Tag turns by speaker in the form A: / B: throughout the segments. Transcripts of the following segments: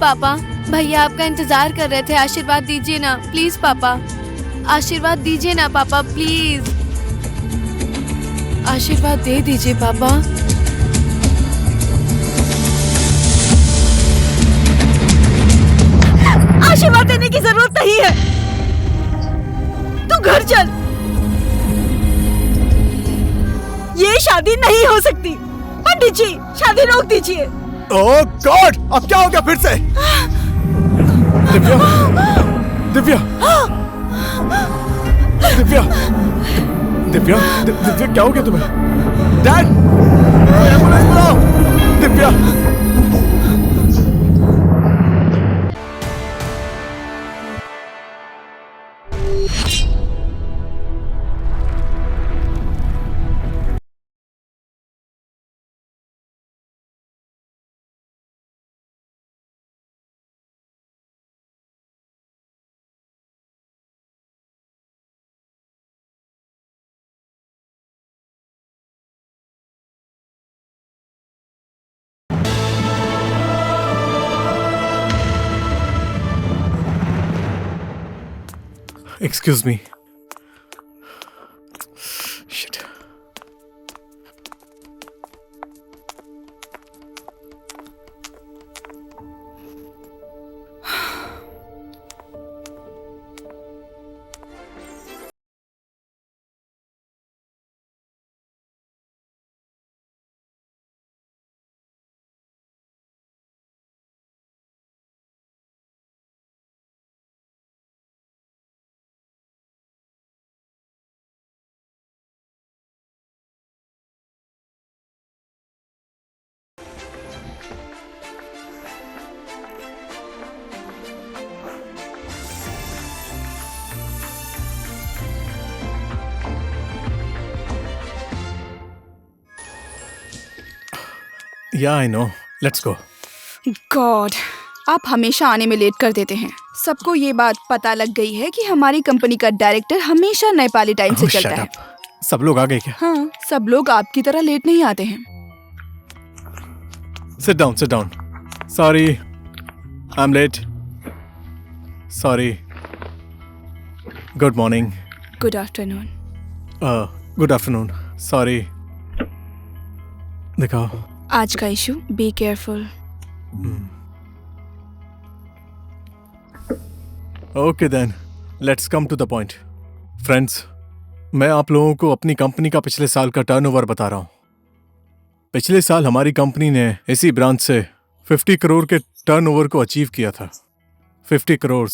A: पापा, भैया आपका इंतजार कर रहे थे। आशीर्वाद दीजिए ना प्लीज पापा, आशीर्वाद दीजिए ना पापा प्लीज, आशीर्वाद दे दीजिए पापा।
B: आशीर्वाद देने की जरूरत नहीं है, तू घर चल। ये शादी नहीं हो सकती। पंडित जी, शादी रोक दीजिए।
C: ओह गॉड, अब क्या हो गया फिर से? दिव्या, दिव्या, दिव्या, दिव्या, दिव्या क्या हो गया तुम्हें? डैड, एम्बुलेंस बुलाओ। Divya, excuse me. Shit. Yeah, I know. Let's go.
B: God, आप हमेशा आने में लेट कर देते हैं। सबको ये बात पता लग गई है कि हमारी कंपनी का डायरेक्टर हमेशा नेपाली टाइम से चलता है।
C: सब लोग आ गए क्या?
B: हाँ, सब लोग आपकी तरह लेट नहीं आते हैं।
C: Sit down, sit down. Sorry, I'm late. Sorry. Good morning.
B: Good afternoon.
C: Good afternoon. Sorry. दिखाओ।
B: आज का issue, be careful.
C: Okay then, let's come to the point. Friends, मैं आप लोगों को अपनी कंपनी का पिछले साल का टर्नओवर बता रहा हूँ। पिछले साल हमारी कंपनी ने इसी ब्रांच से 50 करोड़ के टर्नओवर को अचीव किया था। 50 करोड़।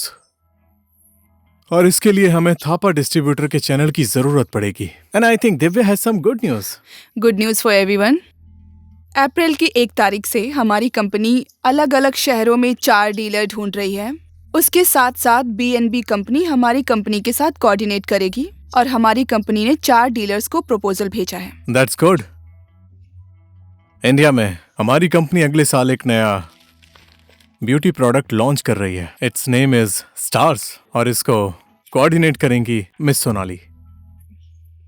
C: और इसके लिए हमें थापा डिस्ट्रीब्यूटर के चैनल की जरूरत पड़ेगी। And I think Divya has some good news.
B: Good news for everyone. अप्रैल की 1 तारीख से हमारी कंपनी अलग अलग शहरों में 4 डीलर ढूंढ रही है। उसके साथ साथ BNB कंपनी हमारी कंपनी के साथ कोऑर्डिनेट करेगी और हमारी कंपनी ने 4 डीलर्स को प्रपोजल भेजा है।
C: That's good. इंडिया में हमारी कंपनी अगले साल एक नया ब्यूटी प्रोडक्ट लॉन्च कर रही है। इट्स नेम इज स्टार्स और इसको कोऑर्डिनेट करेंगी miss Sonali.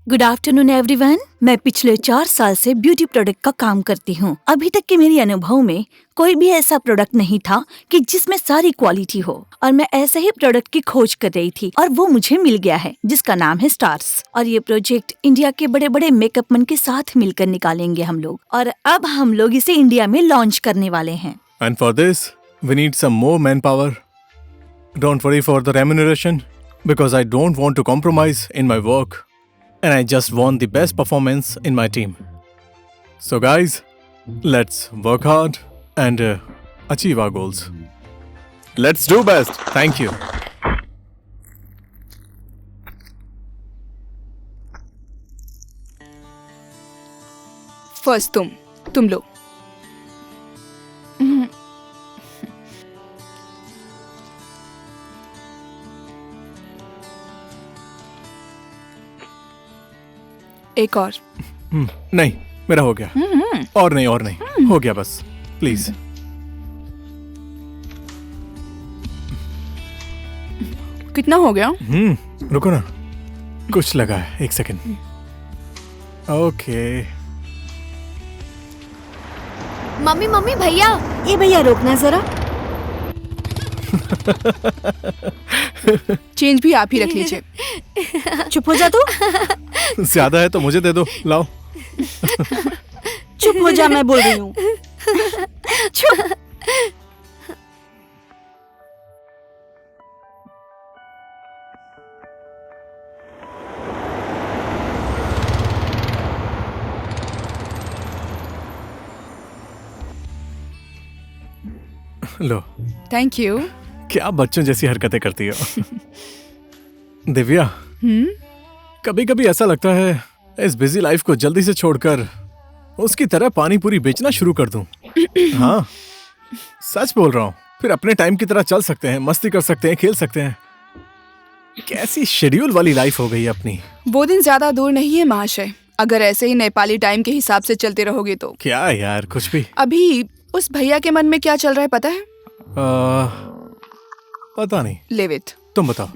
D: Good afternoon everyone. मैं पिछले 4 साल से ब्यूटी प्रोडक्ट का काम करती हूँ। अभी तक के मेरे अनुभव में कोई भी ऐसा प्रोडक्ट नहीं था कि जिसमें सारी क्वालिटी हो, और मैं ऐसे ही प्रोडक्ट की खोज कर रही थी और वो मुझे मिल गया है, जिसका नाम है स्टार्स। और ये प्रोजेक्ट इंडिया के बड़े बड़े मेकअप मैन के साथ मिलकर निकालेंगे हम लोग, और अब हम लोग इसे इंडिया में लॉन्च करने वाले हैं।
C: And for this we need some more manpower. Don't worry for the remuneration because I don't want to compromise in my work and I just want the best performance in my team. So guys, let's work hard and achieve our goals. Let's do best. Thank you.
B: First तुम लो। एक और।
C: नहीं, मेरा हो गया। और नहीं हो गया बस, प्लीज।
B: कितना हो गया?
C: रुको ना, कुछ लगा है, 1 सेकंड। ओके।
A: मम्मी भैया।
D: ये भैया रोकना जरा।
B: चेंज भी आप ही रख लीजिए।
D: चुप हो जा तू,
C: ज्यादा है तो मुझे दे दो, लाओ।
D: चुप हो जा, मैं बोल रही हूँ। चुप।
C: लो,
B: थैंक यू।
C: क्या बच्चों जैसी हरकतें करती हो। दिव्या, कभी कभी ऐसा लगता है इस बिजी लाइफ को जल्दी से छोड़कर उसकी तरह पानी पूरी बेचना शुरू कर दूं। हाँ, सच बोल रहा हूँ। फिर अपने टाइम की तरह चल सकते हैं, मस्ती कर सकते हैं, खेल सकते हैं। कैसी शेड्यूल वाली लाइफ हो गई है अपनी।
B: वो दिन ज्यादा दूर नहीं है महाशय। अगर ऐसे ही नेपाली टाइम के हिसाब से चलते रहोगे तो।
C: क्या यार, कुछ भी।
B: अभी उस भैया के मन में क्या चल रहा है पता है?
C: पता नहीं,
B: लिव इट।
C: तुम बताओ।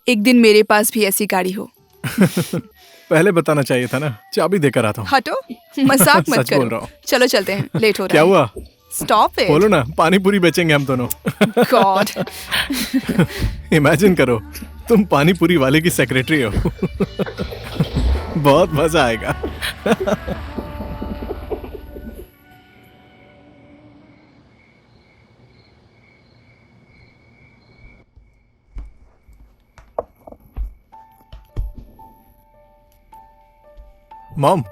B: एक दिन मेरे पास भी ऐसी गाड़ी हो।
C: पहले बताना चाहिए था ना, चाबी देकर आता हूँ।
B: हटो, मजाक मत
C: सच बोल
B: करो।
C: रहा हूँ।
B: चलो चलते हैं, लेट हो रहा
C: क्या
B: है।
C: हुआ?
B: Stop it.
C: बोलो ना, पानी पूरी बेचेंगे हम दोनों।
B: गॉड।
C: इमेजिन करो, तुम पानी पूरी वाले की सेक्रेटरी हो। बहुत मजा आएगा। मॉम,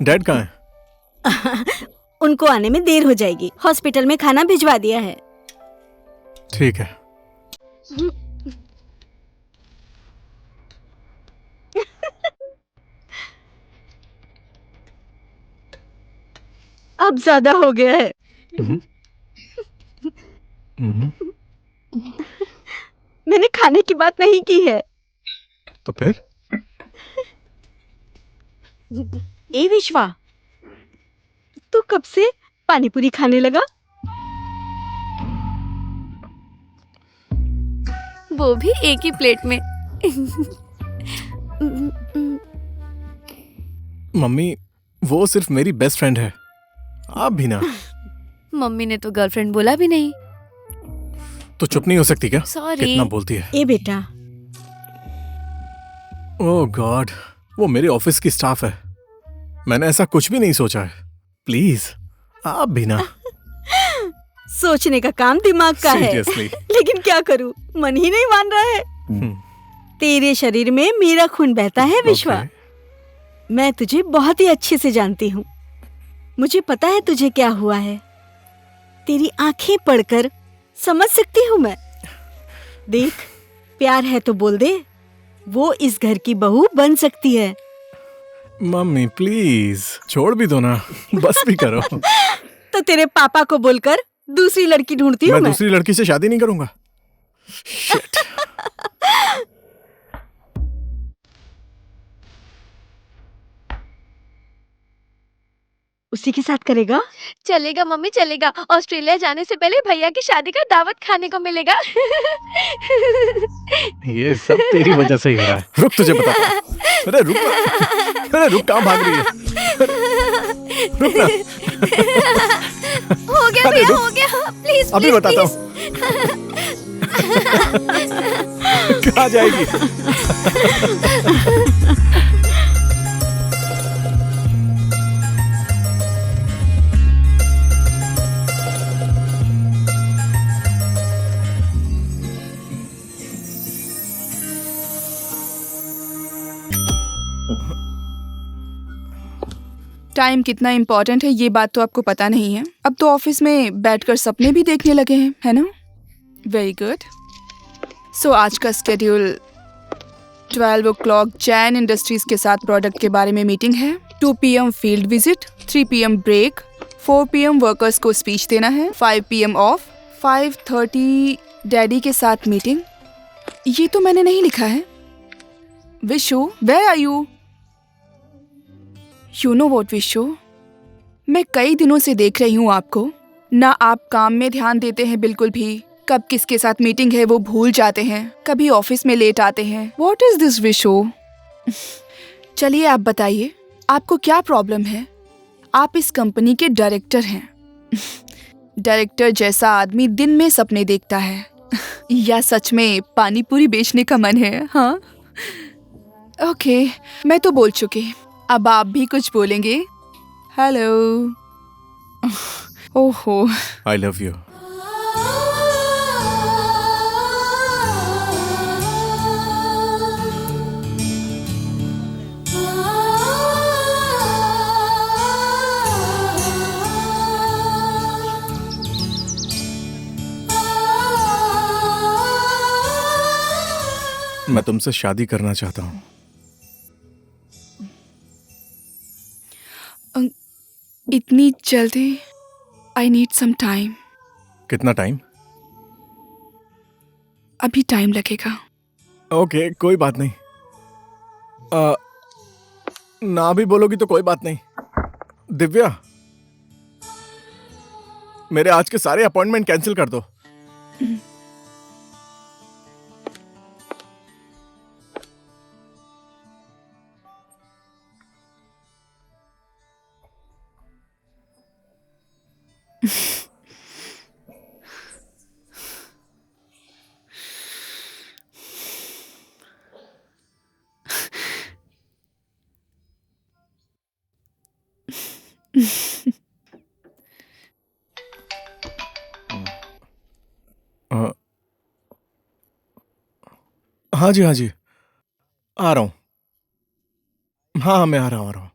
C: डैड कहाँ है?
E: उनको आने में देर हो जाएगी। हॉस्पिटल में खाना भिजवा दिया है।
C: ठीक है।
E: अब ज्यादा हो गया है। मैंने खाने की बात नहीं की है।
C: तो फिर?
E: ए विश्वा, तू कब से पानी पूरी खाने लगा?
A: वो भी एक ही प्लेट में।
C: मम्मी, वो सिर्फ मेरी बेस्ट फ्रेंड है, आप भी ना।
A: मम्मी ने तो गर्लफ्रेंड बोला भी नहीं।
C: तो चुप नहीं हो सकती क्या?
A: Sorry.
C: कितना बोलती है।
E: ए बेटा,
C: ओह गॉड, वो मेरे ऑफिस की स्टाफ है। मैंने ऐसा कुछ भी नहीं सोचा है। प्लीज, आप भी ना।
E: सोचने का काम दिमाग का है।
C: Seriously.
E: लेकिन क्या करूं, मन ही नहीं मान रहा है। तेरे शरीर में मेरा खून बहता है विश्वा।
C: Okay.
E: मैं तुझे बहुत ही अच्छे से जानती हूँ। मुझे पता है तुझे क्या हुआ है। तेरी आंखें पढ़कर समझ सकती हूँ मैं। देख, प्यार है तो बोल दे, वो इस घर की बहू बन सकती है।
C: मम्मी प्लीज, छोड़ भी दो ना, बस भी करो।
E: तो तेरे पापा को बोलकर दूसरी लड़की ढूंढती हूँ
C: मैं
E: मैं।
C: दूसरी लड़की से शादी नहीं करूंगा। Shit.
E: उसी के साथ करेगा?
A: चलेगा मम्मी, चलेगा। ऑस्ट्रेलिया जाने से पहले भैया की शादी का दावत खाने को मिलेगा।
C: ये सब तेरी वजह से ही हो रहा है। रुक, तुझे बताता हूँ। अरे रुक, अरे रुक, कहाँ भाग रही है? रुक ना।
A: हो गया
C: अरे
A: भैया,
C: रुक।
A: हो गया। प्लीज
C: अभी
A: प्लीज
C: बताता हूँ। कहाँ जाएगी?
B: टाइम कितना इम्पोर्टेंट है ये बात तो आपको पता नहीं है। अब तो ऑफिस में बैठकर सपने भी देखने लगे हैं, है ना? Very good. सो आज का स्केड्यूल 12 o'clock जैन इंडस्ट्रीज के साथ प्रोडक्ट के बारे में मीटिंग है। 2 PM field visit, 3 PM break, 4 PM workers को स्पीच देना है, 5 PM ऑफ, 5:30 डैडी के साथ मीटिंग। ये तो मैंने नहीं लिखा है। Vishu, where are you? You know what Vishu, मैं कई दिनों से देख रही हूँ आपको। ना आप काम में ध्यान देते हैं बिल्कुल भी। कब किसके साथ मीटिंग है वो भूल जाते हैं, कभी ऑफिस में लेट आते हैं। What is this Vishu? चलिए आप बताइए, आपको क्या प्रॉब्लम है? आप इस कंपनी के डायरेक्टर हैं। डायरेक्टर जैसा आदमी दिन में सपने देखता है, या सच में पानी पूरी बेचने का मन है? हाँ ओके, मैं तो बोल चुकी, अब आप भी कुछ बोलेंगे? हेलो। ओहो,
C: आई लव यू। मैं तुमसे शादी करना चाहता हूँ।
B: इतनी जल्दी? I need some time.
C: कितना टाइम?
B: अभी टाइम लगेगा।
C: ओके, कोई बात नहीं। ना भी बोलोगी तो कोई बात नहीं। दिव्या, मेरे आज के सारे अपॉइंटमेंट कैंसिल कर दो। हाँ जी, हाँ जी, आ रहा हूँ। हाँ, मैं आ रहा हूँ।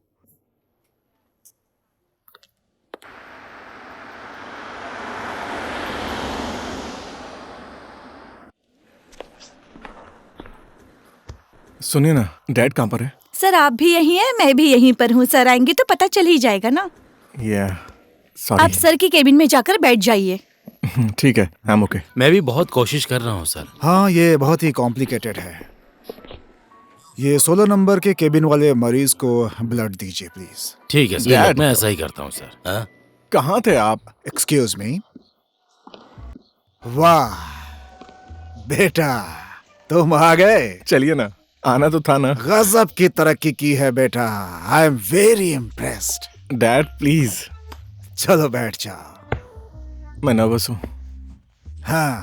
C: सुनिए ना, डैड कहाँ पर है?
D: सर आप भी यहीं हैं, मैं भी यहीं पर हूँ। सर आएंगे तो पता चल ही जाएगा ना।
C: सॉरी।
D: आप सर की केबिन में जाकर बैठ जाइए।
C: ठीक है, आई एम ओके।
F: मैं भी बहुत कोशिश कर रहा हूँ सर।
G: हाँ, ये बहुत ही कॉम्प्लिकेटेड है। ये 16 नंबर के केबिन वाले मरीज को ब्लड दीजिए प्लीज।
F: ठीक है सर,
C: Dad।
F: मैं ऐसा ही करता हूँ सर। हाँ?
C: कहाँ थे आप?
G: Excuse me. वाह बेटा, तुम आ गए।
C: चलिए ना, आना तो था ना।
G: गजब की तरक्की की है बेटा। I am very impressed.
C: Dad please.
G: चलो बैठ जाओ।
C: मैं नर्वस हूँ।
G: हाँ,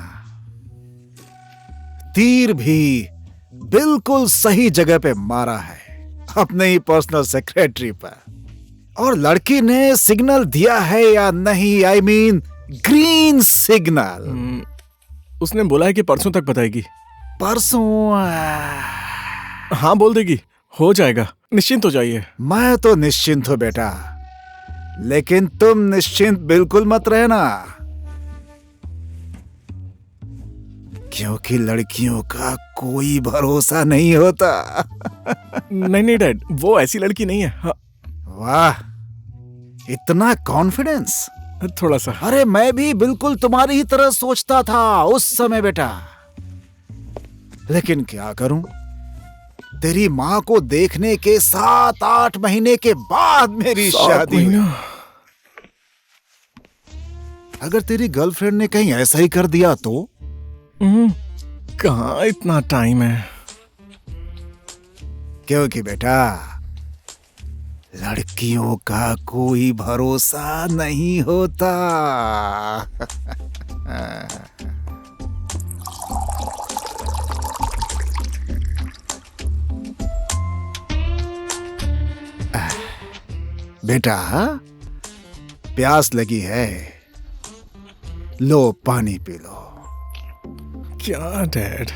G: तीर भी बिल्कुल सही जगह पे मारा है, अपने ही पर्सनल सेक्रेटरी पर। और लड़की ने सिग्नल दिया है या नहीं, आई मीन ग्रीन सिग्नल।
C: उसने बोला है कि परसों तक बताएगी।
G: परसों?
C: हाँ, बोल देगी, हो जाएगा, निश्चिंत हो जाइए।
G: मैं तो निश्चिंत हूं बेटा, लेकिन तुम निश्चिंत बिल्कुल मत रहना, क्योंकि लड़कियों का कोई भरोसा नहीं होता।
C: नहीं डैड, वो ऐसी लड़की नहीं है। हाँ।
G: वाह, इतना कॉन्फिडेंस।
C: थोड़ा सा।
G: अरे मैं भी बिल्कुल तुम्हारी ही तरह सोचता था उस समय बेटा, लेकिन क्या करूं, तेरी माँ को देखने के 7-8 महीने के बाद मेरी शादी हुई। अगर तेरी गर्लफ्रेंड ने कहीं ऐसा ही कर दिया तो?
C: कहाँ इतना टाइम है।
G: क्योंकि बेटा, लड़कियों का कोई भरोसा नहीं होता। बेटा, प्यास लगी है, लो पानी पी लो।
C: क्या dad?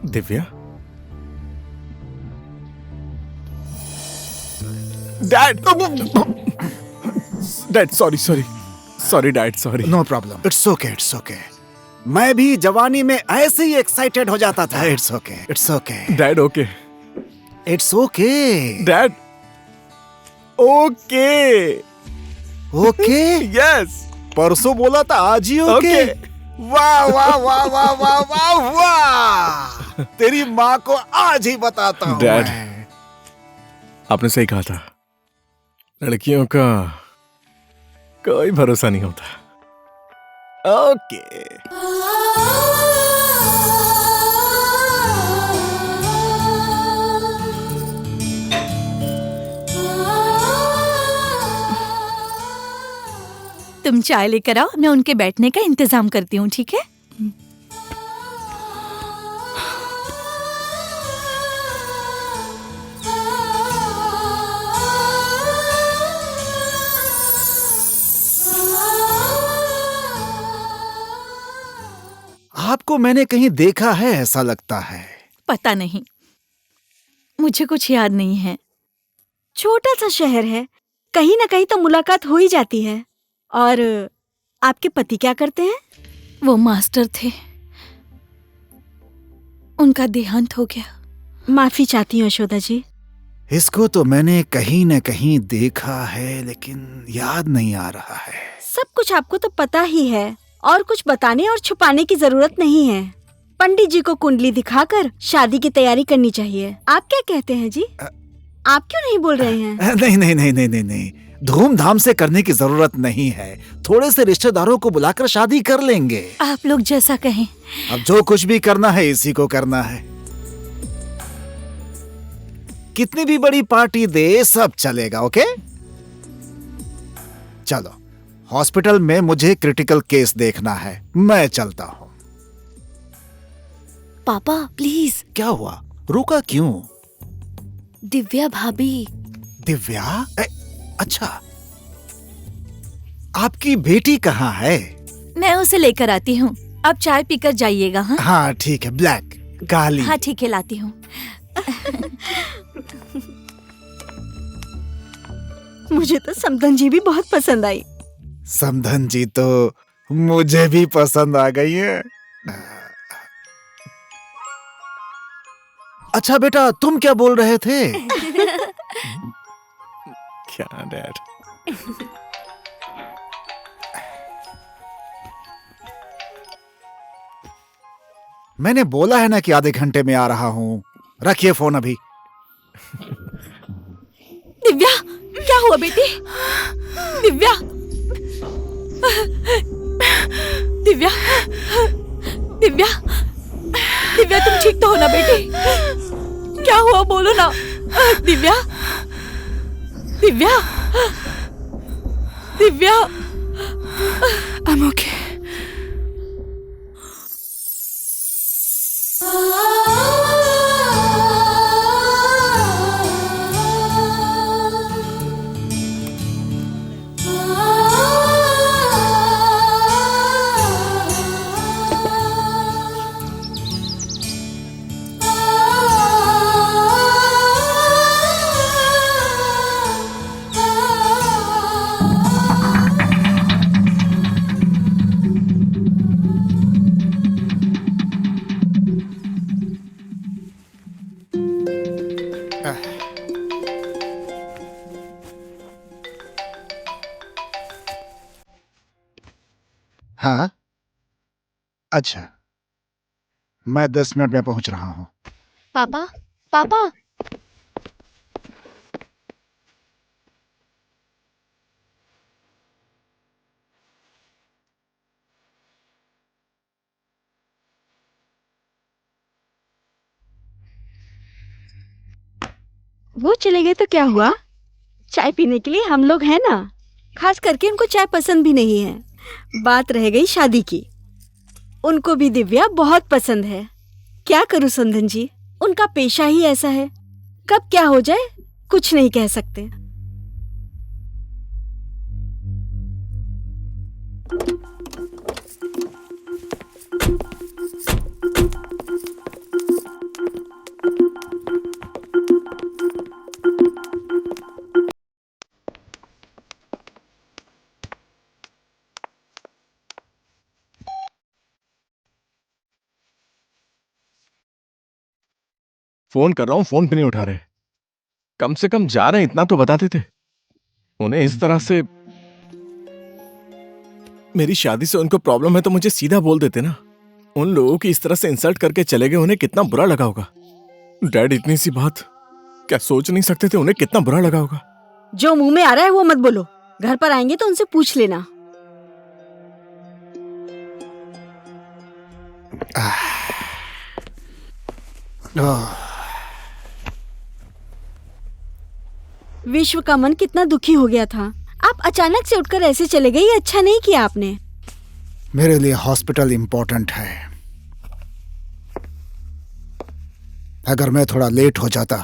C: Divya? Dad! Dad, sorry dad, sorry.
G: No problem, it's okay, it's okay. मैं भी जवानी में ऐसे ही एक्साइटेड हो जाता था। It's okay, it's okay
C: dad, okay.
G: It's okay
C: dad, okay.
G: Okay.
C: Yes.
G: परसों बोला था, आज ही ओके। वाह वाह वाह वाह वाह वाह वाह, तेरी माँ को आज ही बताता हूँ।
C: डैड,
G: मैं।
C: आपने सही कहा था, लड़कियों का कोई भरोसा नहीं होता। ओके।
D: तुम चाय लेकर आओ, मैं उनके बैठने का इंतजाम करती हूँ, ठीक है?
G: आपको मैंने कहीं देखा है ऐसा लगता है।
D: पता नहीं, मुझे कुछ याद नहीं है।
E: छोटा सा शहर है, कहीं ना कहीं तो मुलाकात हो ही जाती है। और आपके पति क्या करते हैं?
D: वो मास्टर थे, उनका देहांत हो गया।
E: माफी चाहती हूँ यशोदा जी।
G: इसको तो मैंने कहीं न कहीं देखा है, लेकिन याद नहीं आ रहा है।
E: सब कुछ आपको तो पता ही है और कुछ बताने और छुपाने की जरूरत नहीं है। पंडित जी को कुंडली दिखाकर शादी की तैयारी करनी चाहिए। आप क्या कहते हैं जी? आप क्यों नहीं बोल रहे हैं?
G: नहीं नहीं नहीं नहीं नहीं नहीं, धूमधाम से करने की जरूरत नहीं है। थोड़े से रिश्तेदारों को बुलाकर शादी कर लेंगे।
D: आप लोग जैसा कहें।
G: अब जो कुछ भी करना है इसी को करना है। कितनी भी बड़ी पार्टी दे, सब चलेगा। ओके, चलो। हॉस्पिटल में मुझे क्रिटिकल केस देखना है, मैं चलता हूँ।
A: पापा प्लीज।
G: क्या हुआ? रुका क्यों?
A: दिव्या भाभी।
G: दिव्या? अच्छा, आपकी बेटी कहाँ है?
D: मैं उसे लेकर आती हूँ, अब चाय पीकर जाइएगा। हाँ
G: हाँ ठीक है, ब्लैक काली।
D: हाँ ठीक है, लाती हूँ।
E: मुझे तो समधन जी भी बहुत पसंद आई।
G: समधन जी तो मुझे भी पसंद आ गई है। अच्छा बेटा, तुम क्या बोल रहे थे?
C: क्या डैड?
G: मैंने बोला है ना कि आधे घंटे में आ रहा हूँ। रखिए फोन अभी।
D: दिव्या, क्या हुआ बेटी? दिव्या, दिव्या, दिव्या, दिव्या, तुम ठीक तो हो ना बेटी? क्या हुआ, बोलो ना। दिव्या, दिव्या, दिव्या।
B: I'm okay.
G: हाँ, अच्छा, मैं 10 मिनट में पहुंच रहा हूँ।
A: पापा पापा।
E: वो चले गए तो क्या हुआ? चाय पीने के लिए हम लोग हैं ना। खास करके उनको चाय पसंद भी नहीं है। बात रह गई शादी की। उनको भी दिव्या बहुत पसंद है। क्या करूं समधन जी, उनका पेशा ही ऐसा है। कब क्या हो जाए कुछ नहीं कह सकते।
C: फोन कर रहा हूँ, फोन पे नहीं उठा रहे। कम से कम जा रहे हैं इतना तो बताते थे। उन्हें इस तरह से, मेरी शादी से उनको प्रॉब्लम है तो मुझे सीधा बोल देते ना। उन लोगों की इस तरह से इंसल्ट करके चले गए, उन्हें कितना बुरा लगा होगा। डैड इतनी सी बात क्या सोच नहीं सकते थे? उन्हें कितना बुरा लगा होगा।
E: जो मुंह में आ रहा है वो मत बोलो। घर पर आएंगे तो उनसे पूछ लेना। विश्व का मन कितना दुखी हो गया था। आप अचानक से उठकर ऐसे चले गए, ये अच्छा नहीं किया आपने।
G: मेरे लिए हॉस्पिटल इंपॉर्टेंट है। अगर मैं थोड़ा लेट हो जाता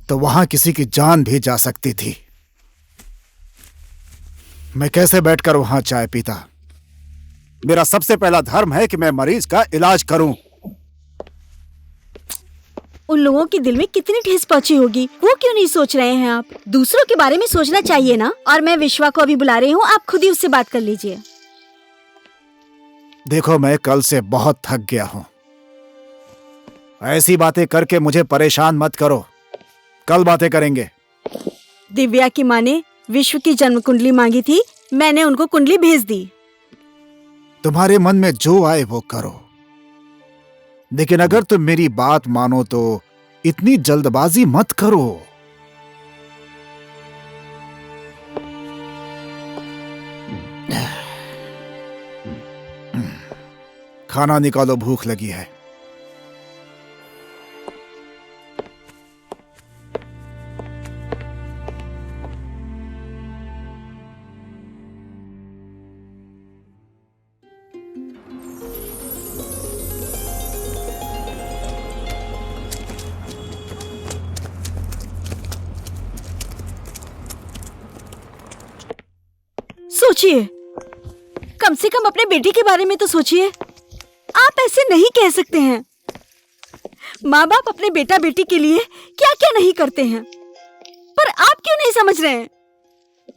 G: तो वहां किसी की जान भी जा सकती थी। मैं कैसे बैठकर वहां चाय पीता? मेरा सबसे पहला धर्म है कि मैं मरीज का इलाज करूं।
E: उन लोगों के दिल में कितनी ठेस पहुंची होगी, वो क्यों नहीं सोच रहे हैं आप? दूसरों के बारे में सोचना चाहिए ना। और मैं विश्वा को अभी बुला रही हूँ, आप खुद ही उससे बात कर लीजिए।
G: देखो, मैं कल से बहुत थक गया हूं। ऐसी बातें करके मुझे परेशान मत करो। कल बातें करेंगे।
E: दिव्या की माँ ने विश्व की जन्म कुंडली मांगी थी, मैंने उनको कुंडली भेज दी।
G: तुम्हारे मन में जो आए वो करो, लेकिन अगर तुम मेरी बात मानो तो इतनी जल्दबाजी मत करो। खाना निकालो, भूख लगी है।
E: सोचिए, कम से कम अपने बेटी के बारे में तो सोचिए। आप ऐसे नहीं कह सकते हैं। माँ बाप अपने बेटा बेटी के लिए क्या क्या नहीं करते हैं, पर आप क्यों नहीं समझ रहे हैं?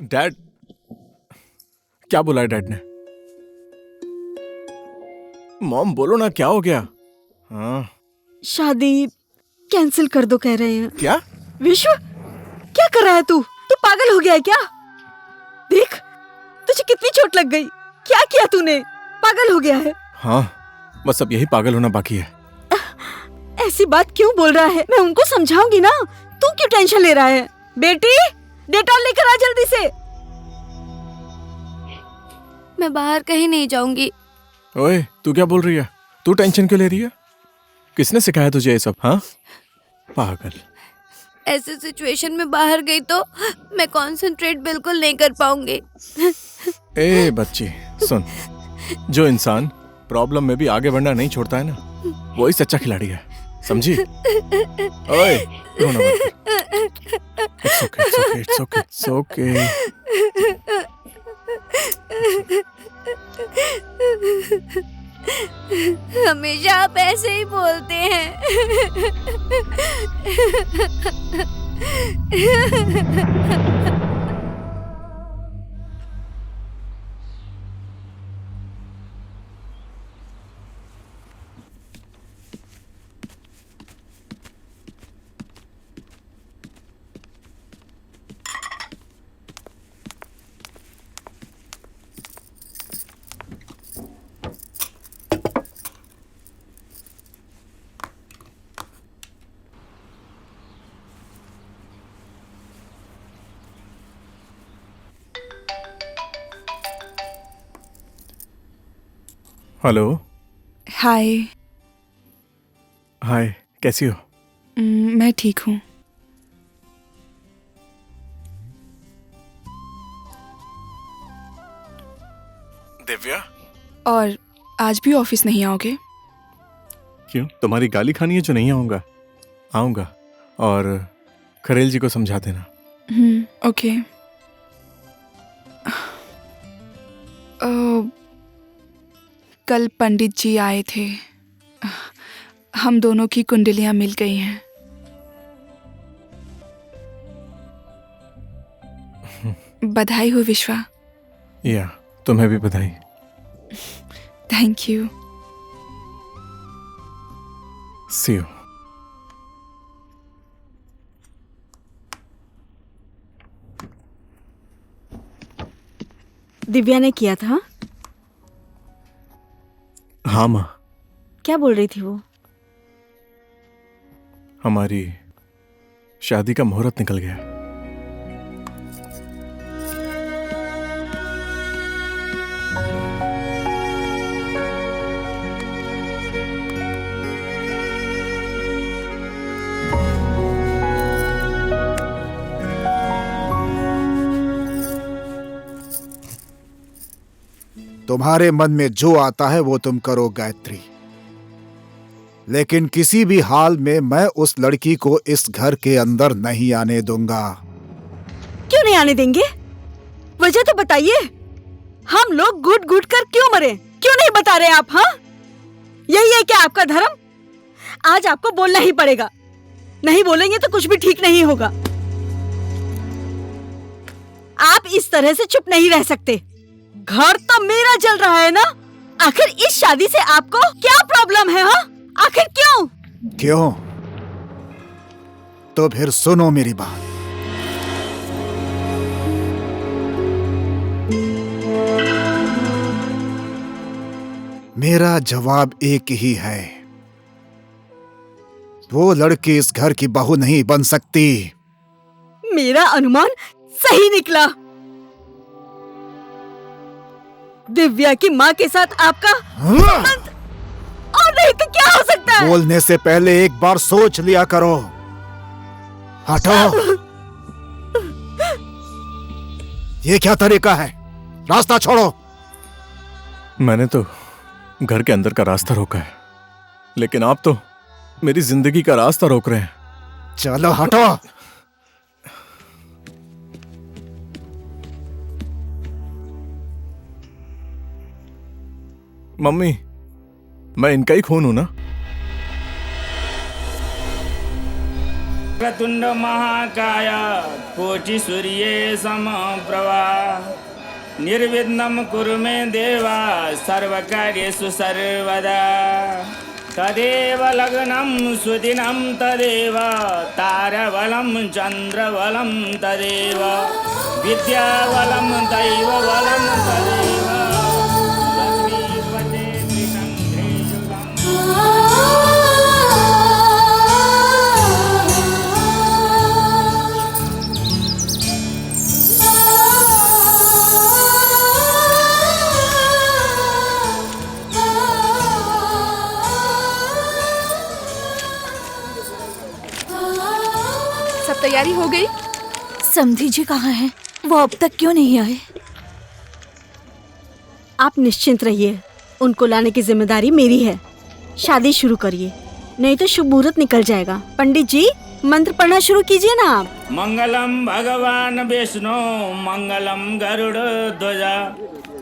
C: डैड, क्या बोला है डैड ने? मॉम बोलो ना, क्या हो गया? हाँ,
E: शादी कैंसिल कर दो कह रहे हैं।
C: क्या?
E: विश्व, क्या कर रहा है तू? तू पागल हो गया है क्या? देख, तुझे कितनी चोट लग गई। क्या किया तूने? पागल हो गया है।
C: हाँ, बस अब यही पागल होना बाकी है।
E: ऐसी बात क्यों बोल रहा है? मैं उनको समझाऊंगी ना, तू क्यों टेंशन ले रहा है? बेटी, डेटॉल लेकर आ जल्दी से।
A: मैं बाहर कहीं नहीं जाऊंगी।
C: ओए, तू क्या बोल रही है? तू टेंशन क्यों ले रही है? किसने सिखाया तुझे ये सब? हाँ, पागल।
A: ऐसे सिचुएशन में बाहर गई तो मैं कंसंट्रेट बिल्कुल नहीं कर पाऊंगी।
C: ए बच्ची, सुन, जो इंसान प्रॉब्लम में भी आगे बढ़ना नहीं छोड़ता है ना, वही सच्चा खिलाड़ी है, समझी? ओए, रोना मत कर। It's okay, it's okay, it's okay, it's okay.
A: हमेशा आप ऐसे ही बोलते हैं।
C: हेलो।
B: हाय।
C: हाय, कैसी हो?
B: मैं ठीक हूँ।
C: दिव्या,
B: और आज भी ऑफिस नहीं आओगे?
C: क्यों? तुम्हारी गाली खानी है जो नहीं आऊंगा? आऊंगा, और खरेल जी को समझा देना।
B: ओके। कल पंडित जी आए थे। हम दोनों की कुंडलियां मिल गई हैं। बधाई हो विश्वा।
C: या, तुम्हें भी बधाई।
B: Thank you.
C: See you.
E: Divya ने किया था?
C: हाँ माँ,
E: क्या बोल रही थी वो?
C: हमारी शादी का मुहूर्त निकल गया।
G: तुम्हारे मन में जो आता है वो तुम करो गायत्री, लेकिन किसी भी हाल में मैं उस लड़की को इस घर के अंदर नहीं आने दूंगा।
E: क्यों नहीं आने देंगे? वजह तो बताइए। हम लोग घुट घुट कर क्यों मरे? क्यों नहीं बता रहे आप? हाँ, यही है क्या आपका धर्म? आज आपको बोलना ही पड़ेगा, नहीं बोलेंगे तो कुछ भी ठीक नहीं होगा। आप इस तरह से चुप नहीं रह सकते। घर तो मेरा जल रहा है ना। आखिर इस शादी से आपको क्या प्रॉब्लम है? हाँ, आखिर क्यों?
G: क्यों? तो फिर सुनो मेरी बात। मेरा जवाब एक ही है, वो लड़की इस घर की बहू नहीं बन सकती।
E: मेरा अनुमान सही निकला। दिव्या की माँ के साथ आपका संबंध, और नहीं तो क्या हो सकता है?
G: बोलने से पहले एक बार सोच लिया करो। हटो। ये क्या तरीका है? रास्ता छोड़ो।
C: मैंने तो घर के अंदर का रास्ता रोका है, लेकिन आप तो मेरी जिंदगी का रास्ता रोक रहे हैं।
G: चलो हटो।
C: मम्मी, मैं इनका ही खून हूं ना?
H: प्रतुंड महाकाय कोटि सूर्ये समप्रभा निर्विघ्नं कुरु मे देवा सर्वकार्येषु सर्वदा। तदेव लग्नं सुदिनं तदेव तारबलं चन्द्रबलं तदेव विद्याबलं दैवबलं तदेव लक्ष्मीपते त्रिशङ्खे
B: सब तैयारी हो गई?
D: समधी जी कहाँ हैं? वो अब तक क्यों नहीं आए?
E: आप निश्चिंत रहिए, उनको लाने की जिम्मेदारी मेरी है। शादी शुरू करिए, नहीं तो शुभ मुहूर्त निकल जाएगा। पंडित जी, मंत्र पढ़ना शुरू कीजिए ना आप।
H: मंगलम भगवान विष्णु मंगलम गरुड़ ध्वजा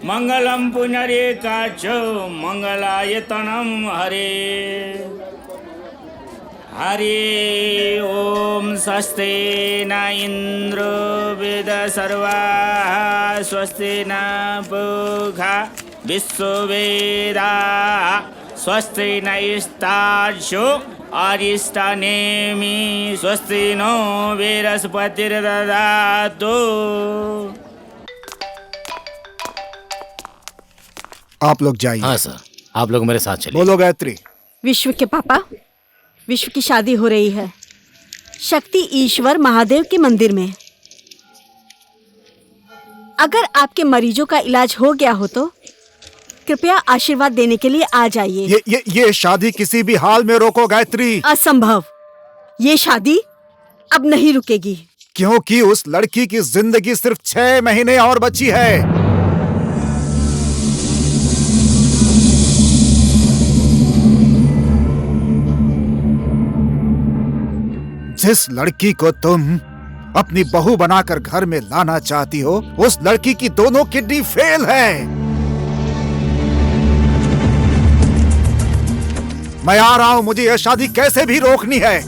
H: मंगलम पुनरेकाच मंगलायतनम हरे। हरि ओम स्वस्ति न इंद्रो वेद सर्वाः स्वस्ति न पूषा विश्ववेदाः स्वस्ति नैस्तार्क्ष्यो अरिष्टनेमि स्वस्ति नो बृहस्पतिर्दधातु।
G: आप लोग जाइए।
F: हाँ सर, आप लोग मेरे साथ चलिए।
G: बोलो गायत्री।
E: विश्व के पापा, विश्व की शादी हो रही है शक्ति ईश्वर महादेव के मंदिर में। अगर आपके मरीजों का इलाज हो गया हो तो कृपया आशीर्वाद देने के लिए आ जाइए।
G: ये शादी किसी भी हाल में रोको गायत्री।
E: असंभव, ये शादी अब नहीं रुकेगी।
G: क्योंकि उस लड़की की जिंदगी सिर्फ 6 महीने और बची है। जिस लड़की को तुम अपनी बहू बनाकर घर में लाना चाहती हो, उस लड़की की दोनों किडनी फेल है। मैं आ रहा हूं, मुझे यह शादी कैसे भी रोकनी है।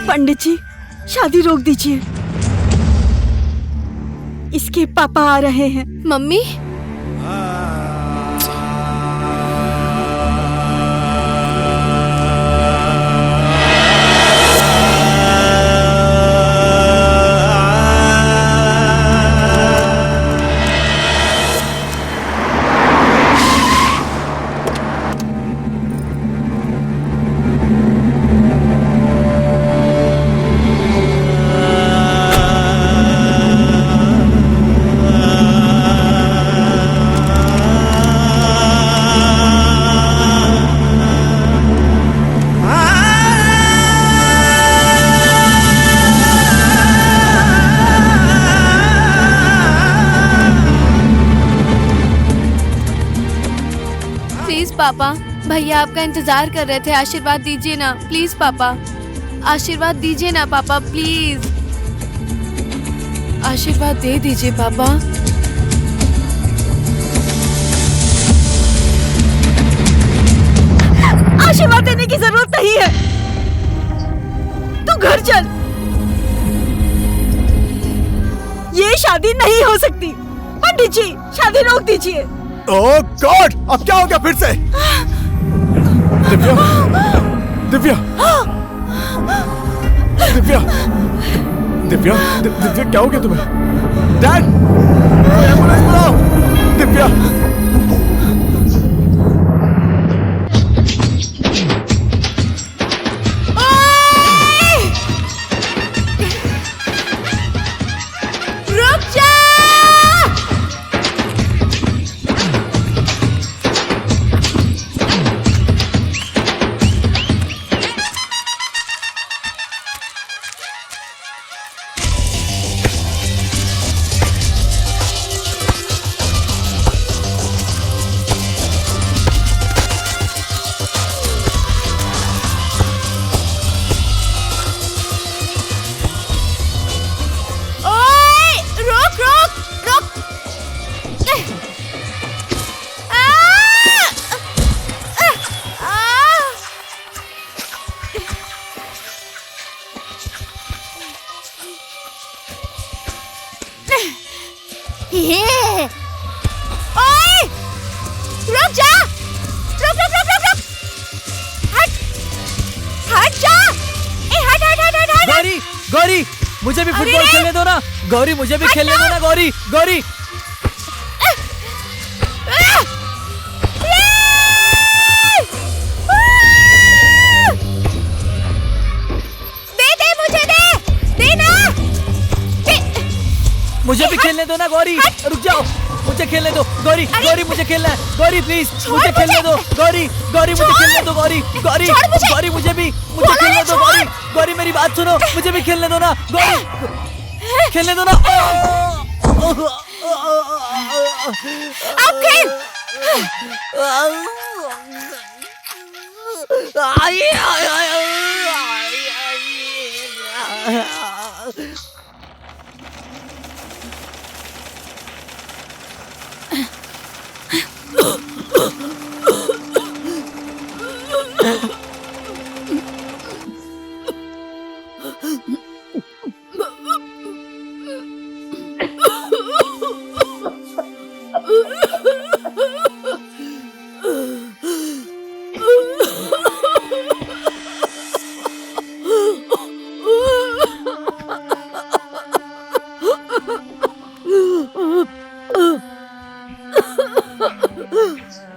E: पंडित जी, शादी रोक दीजिए। इसके पापा आ रहे हैं।
A: मम्मी, पापा, भैया आपका इंतजार कर रहे थे, आशीर्वाद दीजिए ना प्लीज पापा, आशीर्वाद दीजिए ना पापा प्लीज, आशीर्वाद दे दीजिए पापा।
E: आशीर्वाद देने की जरूरत नहीं है, तू घर चल। ये शादी नहीं हो सकती। पंडित जी, शादी रोक दीजिए।
C: ओह गॉड, अब क्या हो गया फिर से? दिव्या, दिव्या, दिव्या, दिव्या, दिव्या क्या हो गया तुम्हें? डैड, एम्बुलेंस बुलाओ। दिव्या,
E: रुक जा। ओए, रुक जा, रुक रुक रुक रुक रुक, हट, हट जा, हट हट हट हट हट।
I: गौरी, गौरी, मुझे भी फुटबॉल खेलने दो ना। गौरी, मुझे भी खेलने दो ना। गौरी, गौरी, मुझे भी खेलने दो ना। गौरी, रुक जाओ, मुझे खेलने दो। गौरी, गौरी, मुझे खेलना है। गौरी प्लीज, मुझे खेलने दो। गौरी, गौरी, मुझे खेलने दो। गौरी, गौरी, गौरी, मुझे खेलने दो। गौरी, गौरी, मेरी बात सुनो, मुझे भी खेलने दो ना। गौरी, खेलने दो ना।
E: अब खेल।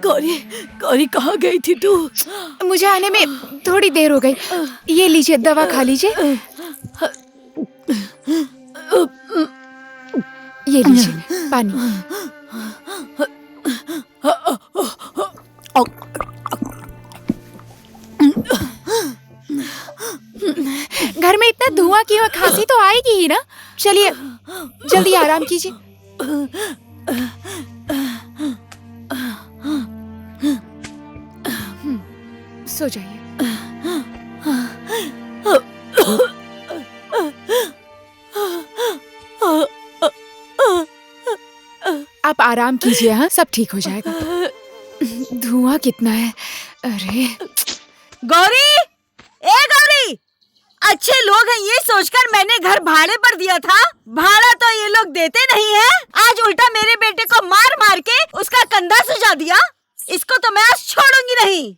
D: गौरी, गौरी कहाँ गई थी तू?
J: मुझे आने में थोड़ी देर हो गई। ये लीजिए, दवा खा लीजिए। ये लीजिए पानी। घर में इतना धुआं क्यों? खांसी तो आएगी ही ना। चलिए जल्दी आराम कीजिए। सो जाइए। आप आराम कीजिए। हाँ, सब ठीक हो जाएगा। धुआं कितना है। अरे
E: गौरी, ए गौरी, अच्छे लोग हैं ये सोचकर मैंने घर भाड़े पर दिया था। भाड़ा तो ये लोग देते नहीं है। आज उल्टा मेरे बेटे को मार मार के उसका कंधा सुजा दिया। इसको तो मैं आज छोड़ूंगी नहीं।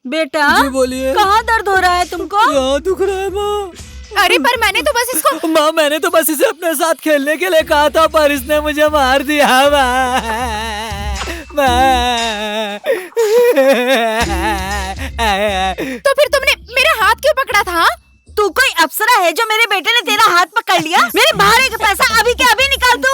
E: बेटा,
I: जी बोलिए।
E: कहाँ दर्द हो रहा है तुमको?
I: यहाँ दुख रहा है माँ।
J: अरे पर मैंने तो बस इसको
I: माँ, मैंने तो बस इसे अपने साथ खेलने के लिए कहा था, पर इसने मुझे मार दिया।
J: तो फिर तुमने मेरा हाथ क्यों पकड़ा था?
E: तू कोई अप्सरा है जो मेरे बेटे ने तेरा हाथ पकड़ लिया? मेरे भाड़े का पैसा अभी के अभी निकाल तू।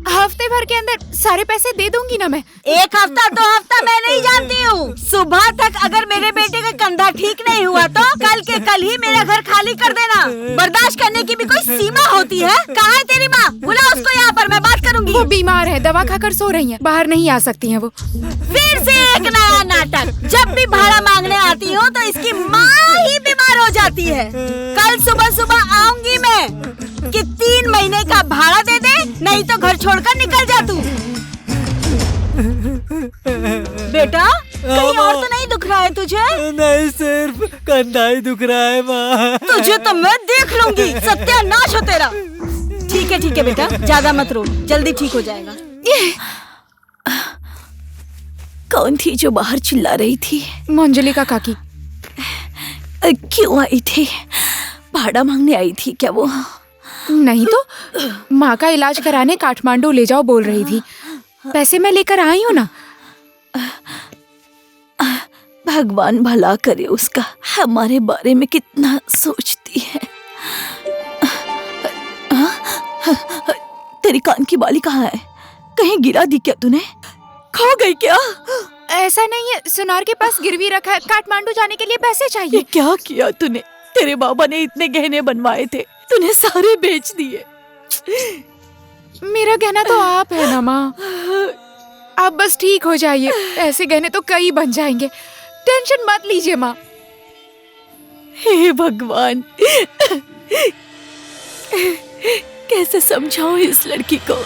J: हफ्ते भर के अंदर सारे पैसे दे दूंगी ना मैं।
E: 1 हफ्ता 2 हफ्ता मैं नहीं जानती हूँ। सुबह तक अगर मेरे बेटे का कंधा ठीक नहीं हुआ तो कल के कल ही मेरा घर खाली कर देना। बर्दाश्त करने की भी कोई सीमा होती है। कहाँ है तेरी माँ? बुला उसको यहाँ पर, मैं बात करूँगी।
J: वो बीमार है, दवा खाकर सो रही हैं, बाहर नहीं आ सकती हैं वो।
E: फिर से एक नया नाटक। जब भी भाड़ा मांगने आती हूँ तो इसकी माँ ही बीमार हो जाती है। कल सुबह सुबह आऊंगी मैं कि 3 महीने का भाड़ा दे दे, नहीं तो घर छोड़कर निकल जा तू। बेटा कहीं और तो नहीं दुख रहा है तुझे?
I: नहीं, सिर्फ कंधा ही दुख रहा है माँ।
E: तुझे तो मैं देख लूंगी, सत्यानाश हो तेरा। ठीक है बेटा, ज्यादा मत रो, जल्दी ठीक हो जाएगा।
D: कौन थी जो बाहर चिल्ला रही थी?
J: मंजलिका काकी।
D: क्यों आई थी? भाड़ा मांगने आई थी क्या वो?
J: नहीं तो माँ का इलाज कराने काठमांडू ले जाओ बोल रही थी। पैसे मैं लेकर आई हूँ ना।
D: भगवान भला करे उसका, हमारे बारे में कितना सोचती है। तेरी कान की बाली कहाँ है? कहीं गिरा दी क्या तूने? खो गई क्या?
J: ऐसा नहीं है, सुनार के पास गिरवी रखा है, काठमांडू जाने के लिए पैसे चाहिए।
D: ये क्या किया तूने? तेरे बाबा ने इतने गहने बनवाए थे, तूने सारे बेच दिए।
J: मेरा गहना तो आप है ना माँ। आप बस ठीक हो जाइए, ऐसे गहने तो कई बन जाएंगे। टेंशन मत लीजिए माँ।
D: हे भगवान, कैसे समझाऊं इस लड़की को?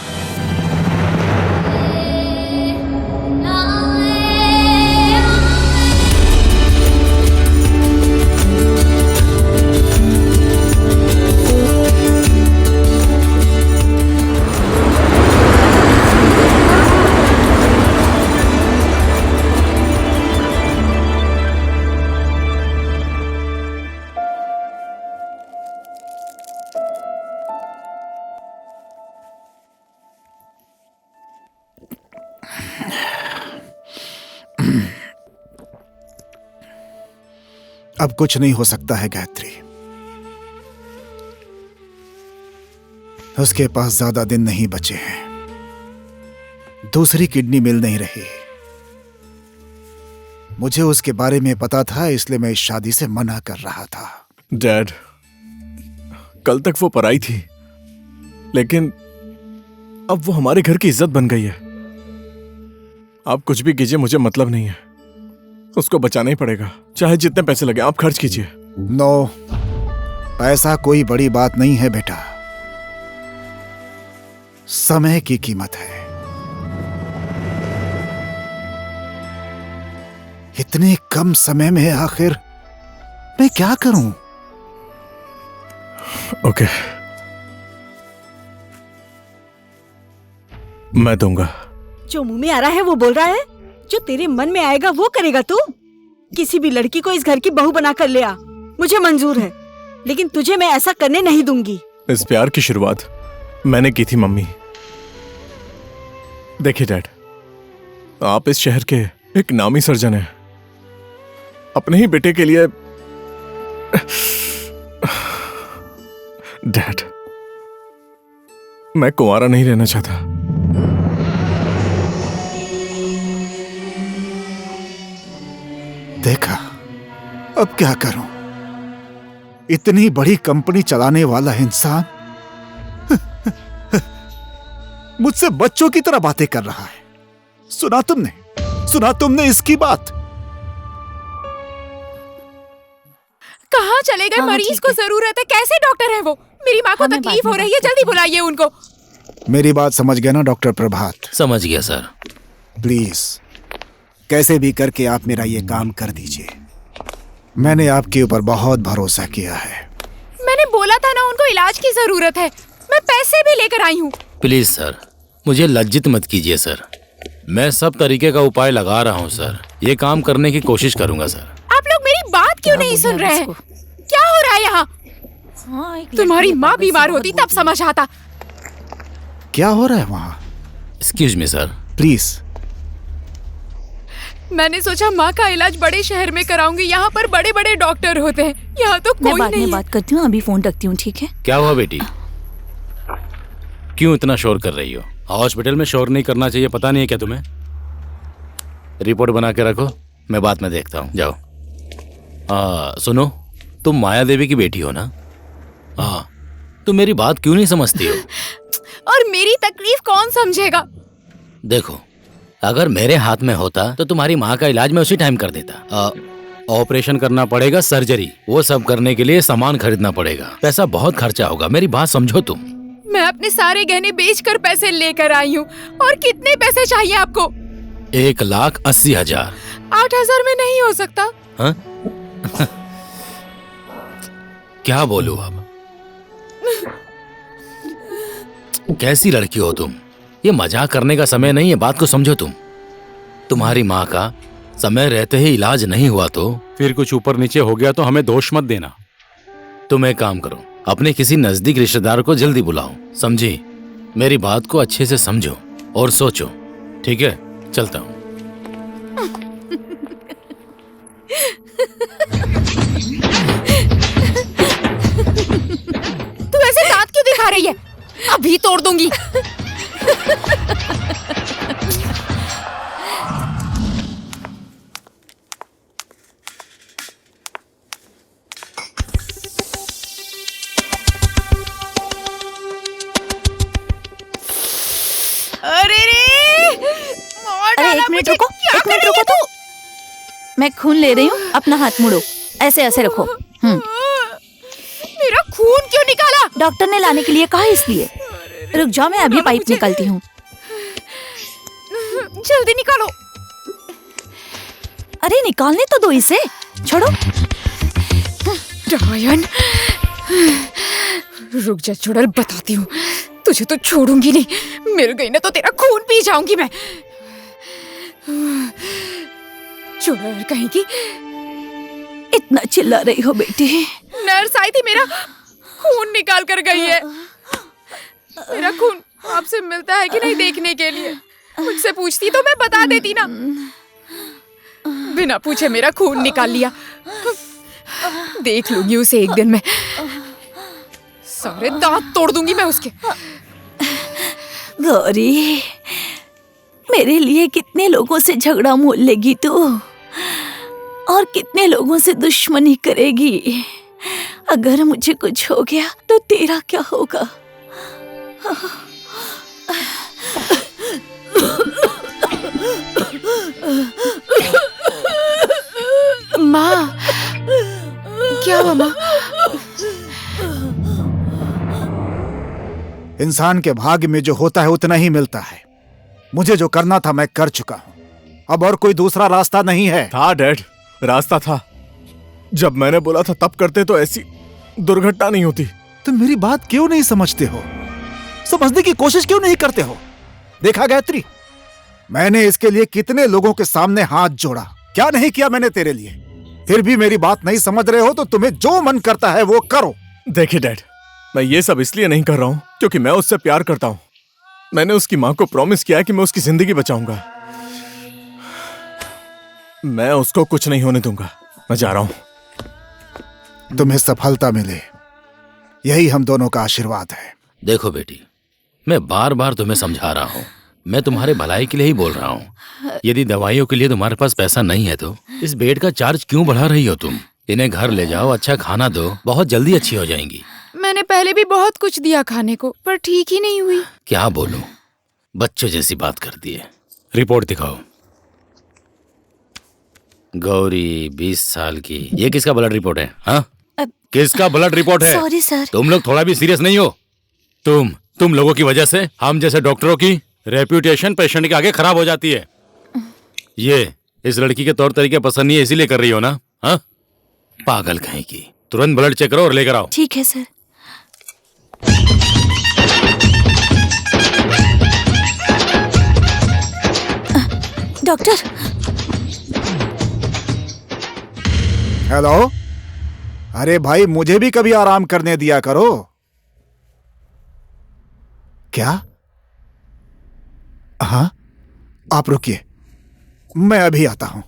G: अब कुछ नहीं हो सकता है गायत्री। उसके पास ज्यादा दिन नहीं बचे हैं। दूसरी किडनी मिल नहीं रही। मुझे उसके बारे में पता था, इसलिए मैं इस शादी से मना कर रहा था।
C: डैड, कल तक वो पराई थी, लेकिन अब वो हमारे घर की इज्जत बन गई है। आप कुछ भी कीजिए, मुझे मतलब नहीं है। उसको बचाना ही पड़ेगा, चाहे जितने पैसे लगे आप खर्च कीजिए।
G: नो, पैसा कोई बड़ी बात नहीं है बेटा। समय की कीमत है। इतने कम समय में आखिर मैं क्या करूं?
C: ओके, मैं दूंगा।
E: जो मुंह में आ रहा है वो बोल रहा है। जो तेरे मन में आएगा वो करेगा तू। किसी भी लड़की को इस घर की बहू बना कर ले आ, मुझे मंजूर है, लेकिन तुझे मैं ऐसा करने नहीं दूंगी।
C: इस प्यार की शुरुआत मैंने की थी मम्मी। देखिए डैड, आप इस शहर के एक नामी सर्जन हैं। अपने ही बेटे के लिए डैड, मैं कुंवारा नहीं रहना चाहता।
G: देखा, अब क्या करूं? इतनी बड़ी कंपनी चलाने वाला इंसान मुझसे बच्चों की तरह बातें कर रहा है। सुना तुमने इसकी बात?
J: कहाँ चले गए? मरीज को जरूरत है। कैसे डॉक्टर है वो? मेरी माँ को तकलीफ हो रही है, जल्दी बुलाइए उनको।
G: मेरी बात समझ गया ना डॉक्टर प्रभात?
F: समझ गया सर।
G: प्लीज कैसे भी करके आप मेरा ये काम कर दीजिए। मैंने आपके ऊपर बहुत भरोसा किया है।
J: मैंने बोला था ना उनको इलाज की जरूरत है। मैं पैसे भी लेकर आई हूँ।
F: प्लीज सर, मुझे लज्जित मत कीजिए सर। मैं सब तरीके का उपाय लगा रहा हूँ सर। ये काम करने की कोशिश करूंगा सर।
J: आप लोग मेरी बात क्यों नहीं सुन रहे हैं? क्या हो रहा है यहाँ? तुम्हारी माँ बीमार होती तब समझ आता।
G: क्या हो रहा है वहाँ?
F: Excuse me sir.
G: प्लीज।
J: मैंने सोचा माँ का इलाज बड़े शहर में कराऊंगी, यहाँ पर बड़े बड़े डॉक्टर होते हैं, यहाँ तो
D: मैं
J: कोई
D: बाद में
J: नहीं है।
D: बात करती हूँ, अभी फोन रखती हूँ, ठीक है?
F: क्या हुआ बेटी? क्यों इतना शोर कर रही हो? हॉस्पिटल में शोर नहीं करना चाहिए, पता नहीं है क्या तुम्हें? रिपोर्ट बना के रखो, मैं बाद में देखता हूँ, जाओ। सुनो, तुम माया देवी की बेटी हो ना? हाँ, तुम मेरी बात क्यों नहीं समझती हो?
J: और मेरी तकलीफ कौन समझेगा?
F: देखो, अगर मेरे हाथ में होता तो तुम्हारी माँ का इलाज मैं उसी टाइम कर देता। ऑपरेशन करना पड़ेगा, सर्जरी, वो सब करने के लिए सामान खरीदना पड़ेगा, पैसा बहुत खर्चा होगा, मेरी बात समझो तुम।
J: मैं अपने सारे गहने बेचकर पैसे लेकर आई हूँ। और कितने पैसे चाहिए आपको?
F: 1,80,000।
J: 8,000 में नहीं हो सकता।
F: हाँ? क्या बोलूं अब? कैसी लड़की हो तुम? ये मजाक करने का समय नहीं है, बात को समझो तुम। तुम्हारी माँ का समय रहते ही इलाज नहीं हुआ तो फिर कुछ ऊपर नीचे हो गया तो हमें दोष मत देना। तुम एक काम करो, अपने किसी नजदीक रिश्तेदार को जल्दी बुलाओ, समझी? मेरी बात को अच्छे से समझो और सोचो, ठीक है? चलता हूँ।
J: तू ऐसे दांत क्यों दिखा रही है? अभी तोड़ दूंगी। अरे रे!
D: अरे एक मिनट रुको, एक मिनट रुको तो। मैं खून ले रही हूँ, अपना हाथ मुड़ो, ऐसे ऐसे रखो।
J: मेरा खून क्यों निकाला?
D: डॉक्टर ने लाने के लिए कहा, इसलिए। रुक जाओ, मैं अभी पाइप निकालती हूँ।
J: जल्दी निकालो।
D: अरे निकालने तो दो इसे, छोड़ो।
J: डायन, रुक जा चुड़ैल, बताती हूँ। तुझे तो छोड़ूंगी नहीं, मिल गई ना तो तेरा खून पी जाऊंगी मैं। चुड़ैल कहेगी।
D: इतना चिल्ला रही हो बेटी?
J: नर्स आई थी, मेरा खून निकाल कर गई है। मेरा खून आपसे मिलता है कि नहीं देखने के लिए मुझसे पूछती तो मैं बता देती ना। बिना पूछे मेरा खून निकाल लिया। देख लूंगी उसे एक दिन में, सारे दांत तोड़ दूंगी मैं उसके।
D: गौरी, मेरे लिए कितने लोगों से झगड़ा मोल लेगी तू, और कितने लोगों से दुश्मनी करेगी? अगर मुझे कुछ हो गया तो तेरा क्या होगा?
J: माँ, क्या हुआ माँ?
G: इंसान के भाग्य में जो होता है उतना ही मिलता है। मुझे जो करना था मैं कर चुका हूं, अब और कोई दूसरा रास्ता नहीं है।
C: था डैड, रास्ता था। जब मैंने बोला था तब करते तो ऐसी दुर्घटना नहीं होती।
G: तुम मेरी बात क्यों नहीं समझते हो? समझने की कोशिश क्यों नहीं करते हो? देखा गायत्री, मैंने इसके लिए कितने लोगों के सामने हाथ जोड़ा, क्या नहीं किया मैंने तेरे लिए? फिर भी मेरी बात नहीं समझ रहे हो तो तुम्हें जो मन करता है वो करो।
C: देखिए डैड, मैं ये सब इसलिए नहीं कर रहा हूँ क्योंकि मैं उससे प्यार करता हूँ। मैंने उसकी माँ को प्रॉमिस किया है कि मैं उसकी जिंदगी बचाऊंगा। मैं उसको कुछ नहीं होने दूंगा। मैं जा रहा हूँ।
G: तुम्हें सफलता मिले, यही हम दोनों का आशीर्वाद है।
F: देखो बेटी, मैं बार बार तुम्हें समझा रहा हूँ, मैं तुम्हारे भलाई के लिए ही बोल रहा हूँ। यदि दवाइयों के लिए तुम्हारे पास पैसा नहीं है तो इस बेड का चार्ज क्यों बढ़ा रही हो तुम? इन्हें घर ले जाओ, अच्छा खाना दो, बहुत जल्दी अच्छी हो जाएंगी।
J: मैंने पहले भी बहुत कुछ दिया खाने को, पर ठीक ही नहीं हुई।
F: क्या बोलूं, बच्चों जैसी बात करती है। रिपोर्ट दिखाओ। गौरी 20 साल की, ये किसका ब्लड रिपोर्ट है? हाँ, किसका ब्लड रिपोर्ट है?
D: Sorry sir.
F: तुम लोग थोड़ा भी सीरियस नहीं हो? तुम लोगों की वजह से हम जैसे डॉक्टरों की रेप्यूटेशन पेशेंट के आगे खराब हो जाती है। ये इस लड़की के तौर तरीके पसंद नहीं है इसीलिए कर रही हो ना? हाँ, पागल कहीं की। तुरंत ब्लड चेक करो और लेकर आओ।
D: ठीक है सर। डॉक्टर।
G: हेलो, अरे भाई मुझे भी कभी आराम करने दिया करो। क्या? हाँ, आप रुकिए, मैं अभी आता हूं।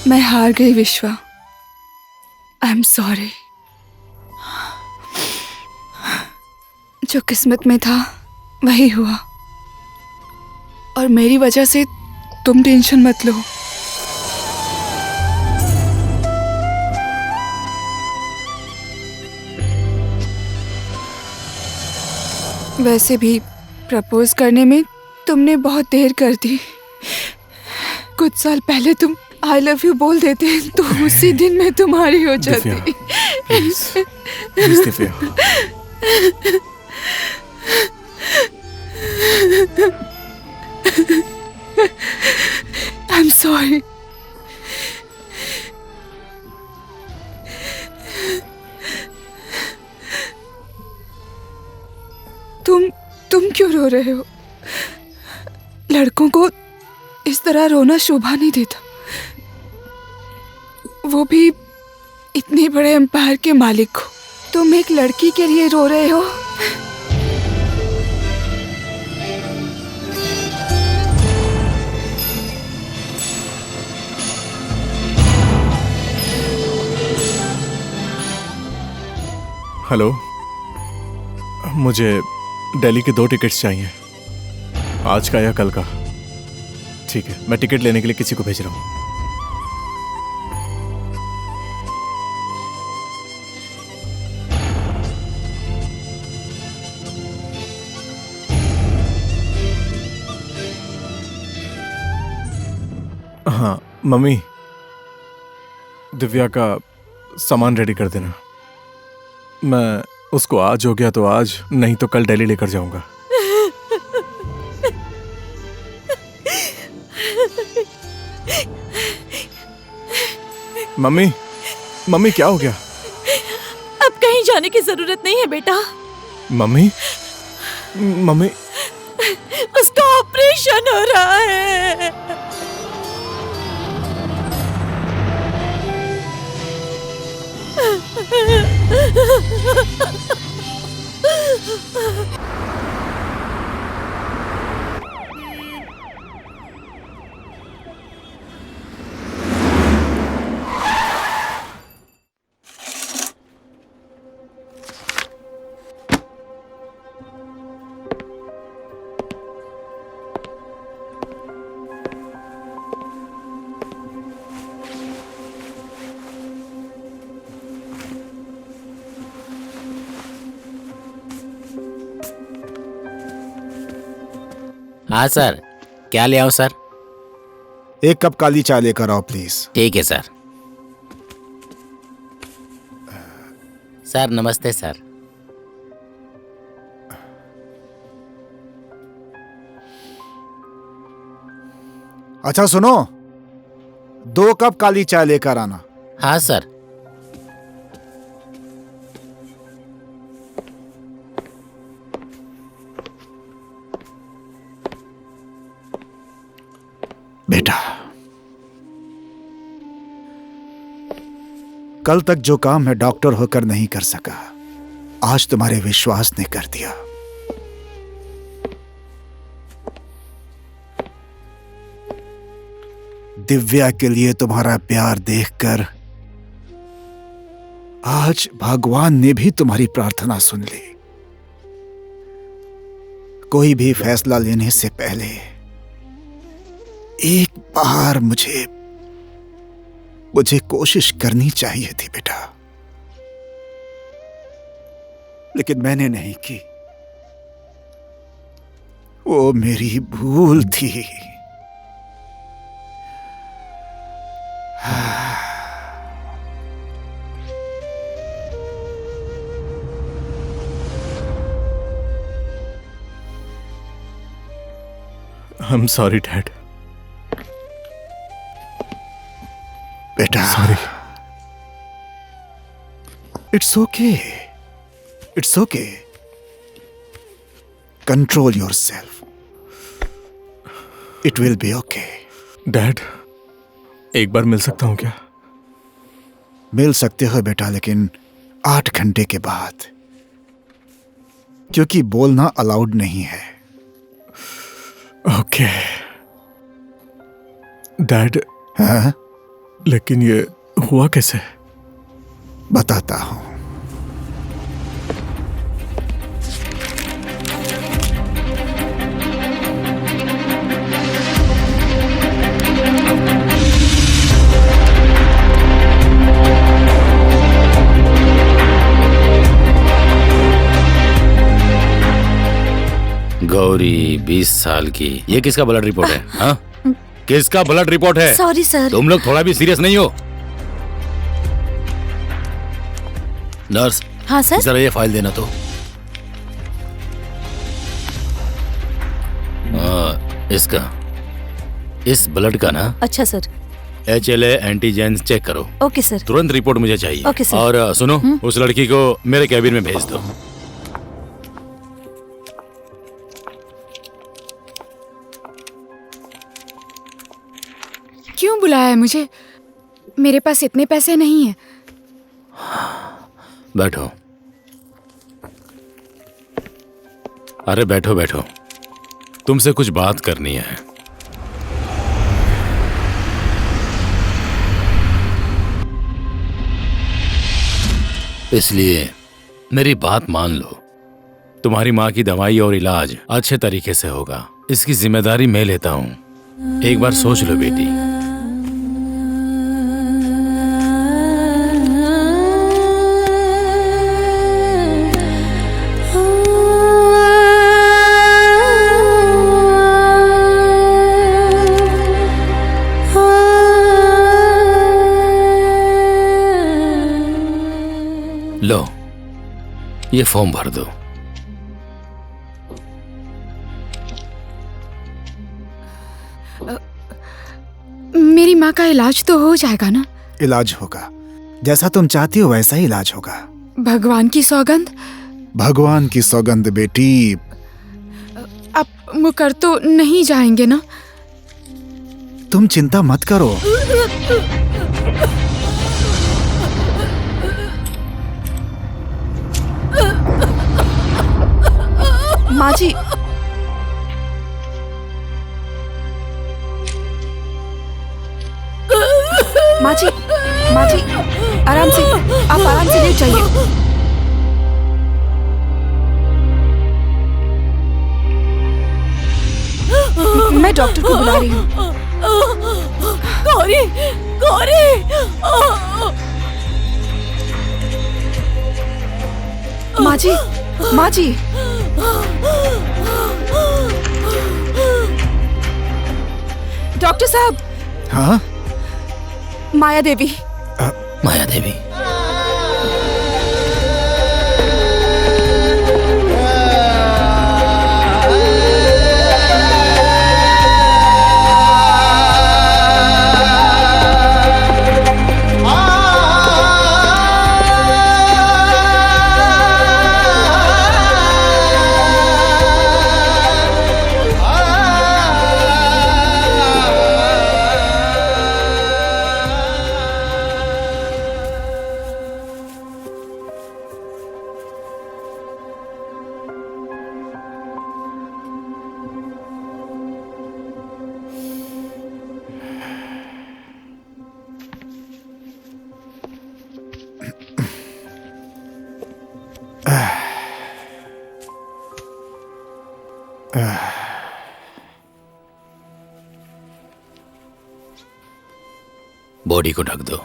B: मैं हार गई विश्वा। I am sorry. जो किस्मत में था वही हुआ, और मेरी वजह से तुम टेंशन मत लो। वैसे भी प्रपोज करने में तुमने बहुत देर कर दी। कुछ साल पहले तुम आई लव यू बोल देते तो उसी दिन मैं तुम्हारी हो जाती।
C: Please Divya.
B: I am sorry. तुम क्यों रो रहे हो? लड़कों को इस तरह रोना शोभा नहीं देता, वो भी इतने बड़े एम्पायर के मालिक को। तुम एक लड़की के लिए रो रहे हो।
C: हेलो, मुझे दिल्ली के 2 टिकट्स चाहिए, आज का या कल का। ठीक है, मैं टिकट लेने के लिए किसी को भेज रहा हूँ। हाँ मम्मी, दिव्या का सामान रेडी कर देना। मैं उसको आज हो गया तो आज, नहीं तो कल दिल्ली लेकर जाऊंगा। मम्मी, मम्मी क्या हो गया?
D: अब कहीं जाने की जरूरत नहीं है बेटा।
C: मम्मी, मम्मी
D: उसका ऑपरेशन हो रहा है।
F: हाँ सर, क्या ले आओ सर?
G: 1 कप काली चाय लेकर आओ प्लीज।
F: ठीक है सर। सर नमस्ते सर।
G: अच्छा सुनो, 2 कप काली चाय लेकर आना।
F: हाँ सर।
G: बेटा, कल तक जो काम मैं डॉक्टर होकर नहीं कर सका, आज तुम्हारे विश्वास ने कर दिया। दिव्या के लिए तुम्हारा प्यार देखकर आज भगवान ने भी तुम्हारी प्रार्थना सुन ली। कोई भी फैसला लेने से पहले एक बार मुझे कोशिश करनी चाहिए थी बेटा, लेकिन मैंने नहीं की। वो मेरी भूल थी।
C: I'm sorry, Dad.
G: बेटा,
C: Sorry.
G: It's okay. It's okay. Control yourself. It will be okay.
C: Dad, एक बार मिल सकता हूँ क्या?
G: मिल सकते हो बेटा, लेकिन 8 घंटे के बाद, क्योंकि बोलना अलाउड नहीं है।
C: Okay dad.
G: हाँ?
C: लेकिन ये हुआ कैसे?
G: बताता हूं।
F: गौरी 20 साल की, ये किसका ब्लड रिपोर्ट है? हाँ, किसका ब्लड रिपोर्ट है?
D: Sorry sir.
F: तुम लोग थोड़ा भी सीरियस नहीं हो? नर्स,
D: हाँ सर।
F: जरा ये फाइल देना तो। इसका, इस ब्लड का ना।
D: अच्छा सर।
F: HLA एंटीजेंस चेक करो।
D: Okay sir.
F: तुरंत रिपोर्ट मुझे चाहिए।
D: Okay sir.
F: और सुनो, उस लड़की को मेरे कैबिन में भेज दो।
J: क्यों बुलाया है मुझे? मेरे पास इतने पैसे नहीं हैं।
F: बैठो। अरे बैठो बैठो, तुमसे कुछ बात करनी है। इसलिए मेरी बात मान लो। तुम्हारी माँ की दवाई और इलाज अच्छे तरीके से होगा, इसकी जिम्मेदारी मैं लेता हूँ। एक बार सोच लो बेटी। लो, ये फॉर्म भर दो।
J: मेरी माँ का इलाज तो हो जाएगा ना?
G: इलाज होगा, जैसा तुम चाहती हो वैसा ही इलाज होगा।
J: भगवान की सौगंध।
G: भगवान की सौगंध बेटी।
J: आप मुकर तो नहीं जाएंगे ना?
G: तुम चिंता मत करो।
B: माँ जी, माँ जी, माँ जी, आराम से, आप आराम से लेट जाइए। मैं डॉक्टर को बुला रही हूँ।
D: गौरी, गौरी।
B: माँ जी, माँ जी। डॉक्टर साहब।
G: हाँ?
B: माया देवी।
F: माया देवी? बॉडी को ढक दो।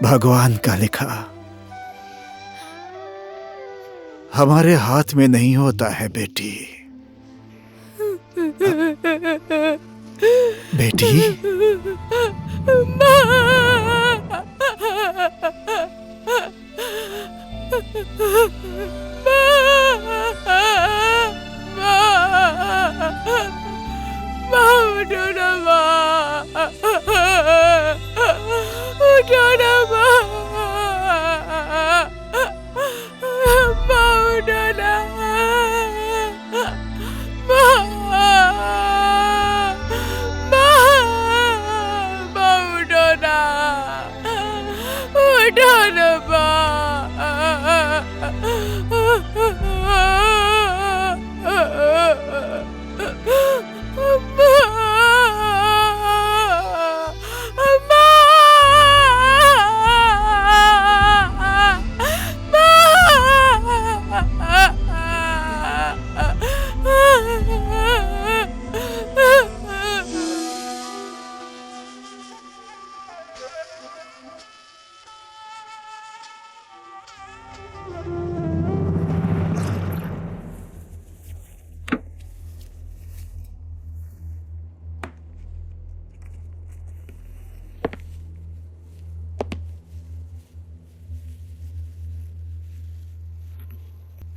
G: भगवान का लिखा हमारे हाथ में नहीं होता है बेटी। बेटी,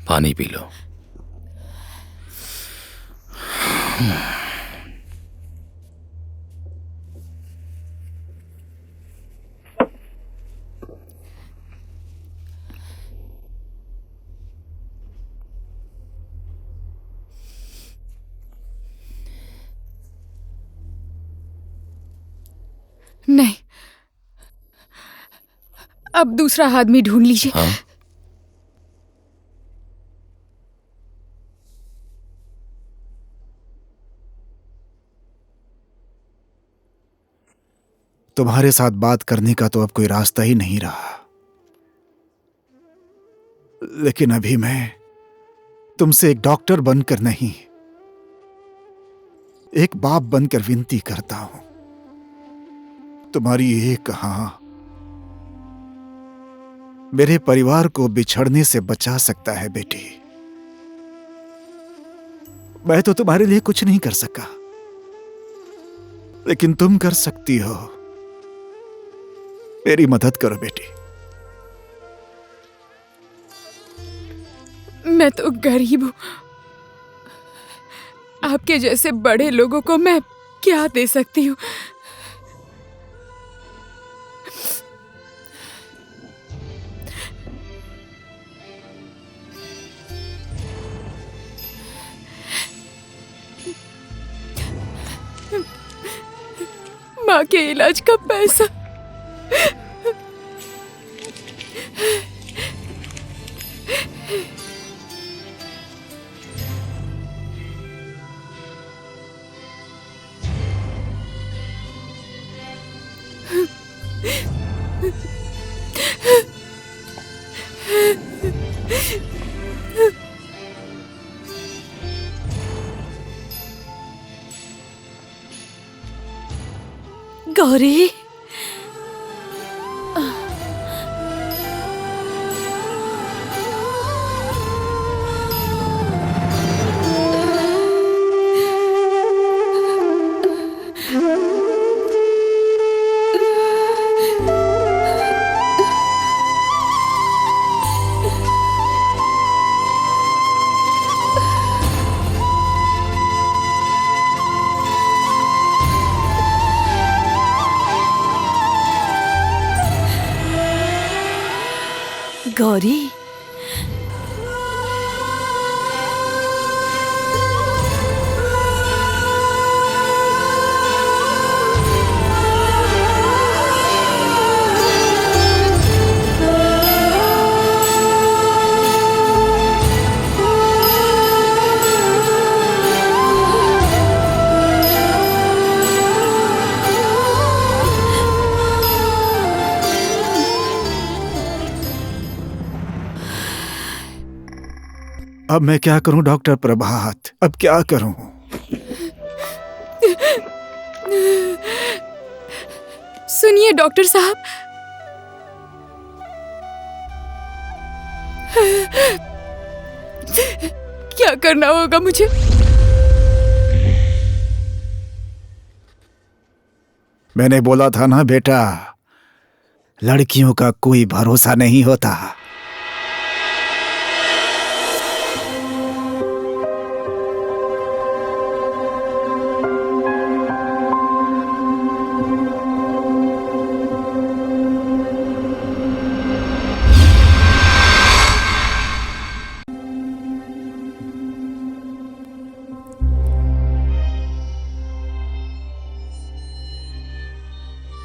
F: पानी पी लो।
J: नहीं, अब दूसरा आदमी ढूंढ लीजिए।
F: हाँ?
G: तुम्हारे साथ बात करने का तो अब कोई रास्ता ही नहीं रहा, लेकिन अभी मैं तुमसे एक डॉक्टर बनकर नहीं, एक बाप बनकर विनती करता हूं। तुम्हारी एक हाँ मेरे परिवार को बिछड़ने से बचा सकता है बेटी। मैं तो तुम्हारे लिए कुछ नहीं कर सका, लेकिन तुम कर सकती हो। मेरी मदद करो बेटी।
J: मैं तो गरीब हूं, आपके जैसे बड़े लोगों को मैं क्या दे सकती हूँ? माँ के इलाज का पैसा
D: गौरी, गौरी,
G: अब मैं क्या करूं डॉक्टर प्रभात? अब क्या करूं?
J: सुनिए डॉक्टर साहब, क्या करना होगा मुझे?
G: मैंने बोला था ना बेटा, लड़कियों का कोई भरोसा नहीं होता।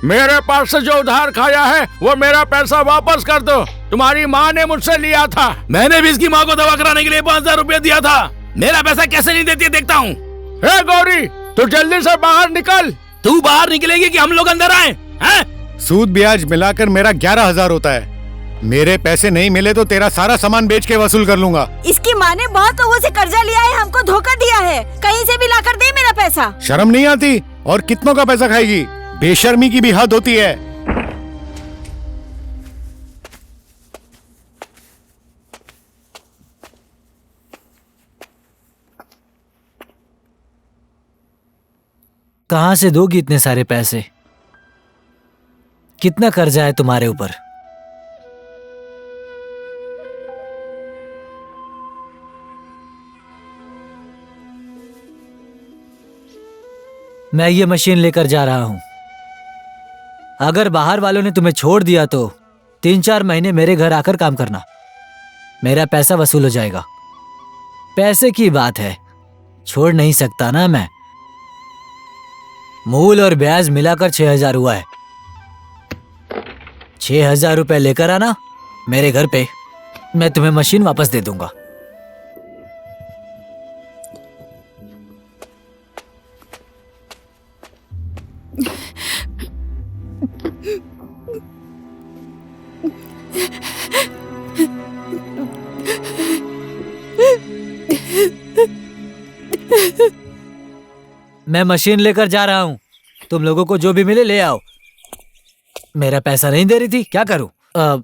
F: मेरे पास से जो उधार खाया है वो मेरा पैसा वापस कर दो। तुम्हारी माँ ने मुझसे लिया था। मैंने भी इसकी माँ को दवा कराने के लिए 5,000 रुपया दिया था। मेरा पैसा कैसे नहीं देती है देखता हूँ। हे गौरी, तू जल्दी से बाहर निकल। तू बाहर निकलेगी कि हम लोग अंदर आए? हैं?
K: सूद ब्याज मिलाकर मेरा 11,000 होता है। मेरे पैसे नहीं मिले तो तेरा सारा सामान बेच के वसूल कर लूंगा।
E: इसकी माँ ने बहुत लोगों से कर्जा लिया है, हमको धोखा दिया है। कहीं से भी लाकर दे मेरा पैसा।
K: शर्म नहीं आती? और कितनों का पैसा खाएगी? बेशर्मी की भी हद होती है।
I: कहाँ से दोगी इतने सारे पैसे? कितना कर्जा है तुम्हारे ऊपर? मैं ये मशीन लेकर जा रहा हूं। अगर बाहर वालों ने तुम्हें छोड़ दिया तो 3-4 महीने मेरे घर आकर काम करना। मेरा पैसा वसूल हो जाएगा। पैसे की बात है, छोड़ नहीं सकता ना मैं। मूल और ब्याज मिलाकर 6,000 हुआ है। 6,000 रुपए लेकर आना मेरे घर पे, मैं तुम्हें मशीन वापस दे दूंगा। मैं मशीन लेकर जा रहा हूँ। तुम लोगों को जो भी मिले ले आओ। मेरा पैसा नहीं दे रही थी, क्या करूँ?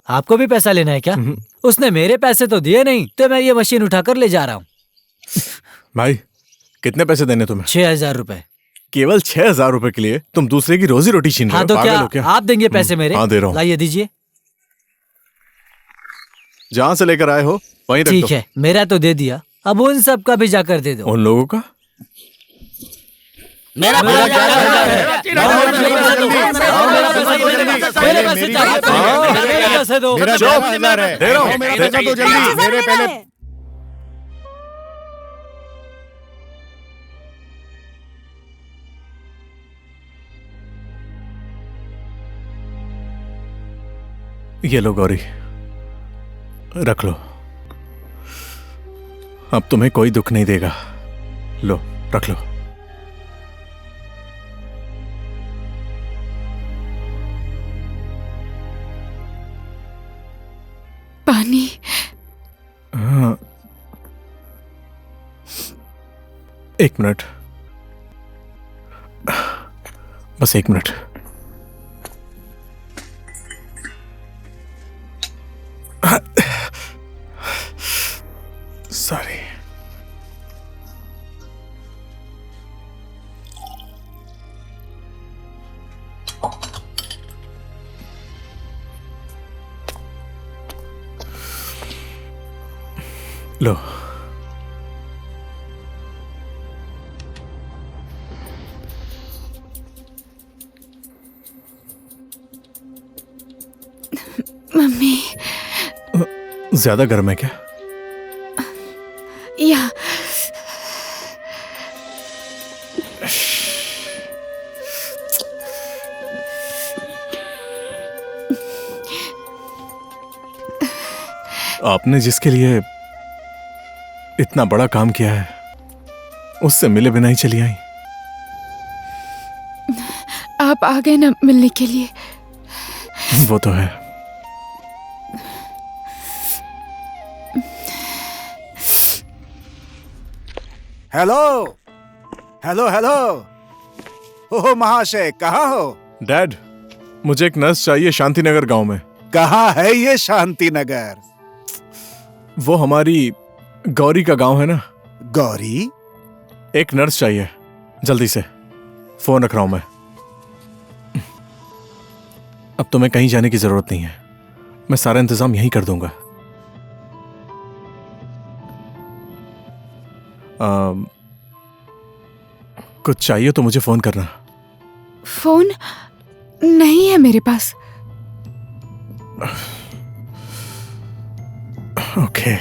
I: आपको भी पैसा लेना है क्या? उसने मेरे पैसे तो दिए नहीं, तो मैं ये मशीन उठाकर ले जा रहा हूँ।
C: भाई, कितने पैसे देने तुम्हें?
I: 6,000 रुपए।
C: केवल 6,000 रुपए के लिए तुम दूसरे की रोजी रोटी छीन रहे
I: हाँ
C: हो?
I: तो
C: पागल हो
I: क्या आप देंगे पैसे मेरे?
C: हाँ, दे रहा हूँ।
I: लाइए दीजिए।
C: जहाँ से लेकर आए हो वहीं रख दो।
I: ठीक है, मेरा तो दे दिया, अब उन सब का भी जाकर दे दो।
C: उन लोगों का?
F: मेरा
I: मेरे पैसे दो।
K: मेरा 11,000 है।
C: दे रहा हूँ।
K: मेरा पैसा दो जल्दी। मेरे पहले
C: ये लो गौरी, रख लो। अब तुम्हें कोई दुख नहीं देगा। लो, रख लो।
J: पानी।
C: हाँ, 1 मिनट, बस 1 मिनट। सॉरी। लो,
J: मम्मी।
C: ज्यादा गर्म है क्या?
J: या
C: आपने जिसके लिए इतना बड़ा काम किया है, उससे मिले बिना ही चली आई।
J: आप आ गए ना मिलने के लिए।
C: वो तो है।
G: Hello hello hello. ओह महाशय, कहाँ हो?
C: डैड, मुझे एक नर्स चाहिए शांतिनगर गांव में।
G: कहाँ है ये शांतिनगर?
C: वो हमारी गौरी का गांव है ना।
G: गौरी?
C: एक नर्स चाहिए, जल्दी से। फोन रख रहा हूं मैं। अब तुम्हें कहीं जाने की जरूरत नहीं है, मैं सारा इंतजाम यहीं कर दूंगा। कुछ चाहिए तो मुझे फोन करना।
J: फोन नहीं है मेरे पास।
C: ओके,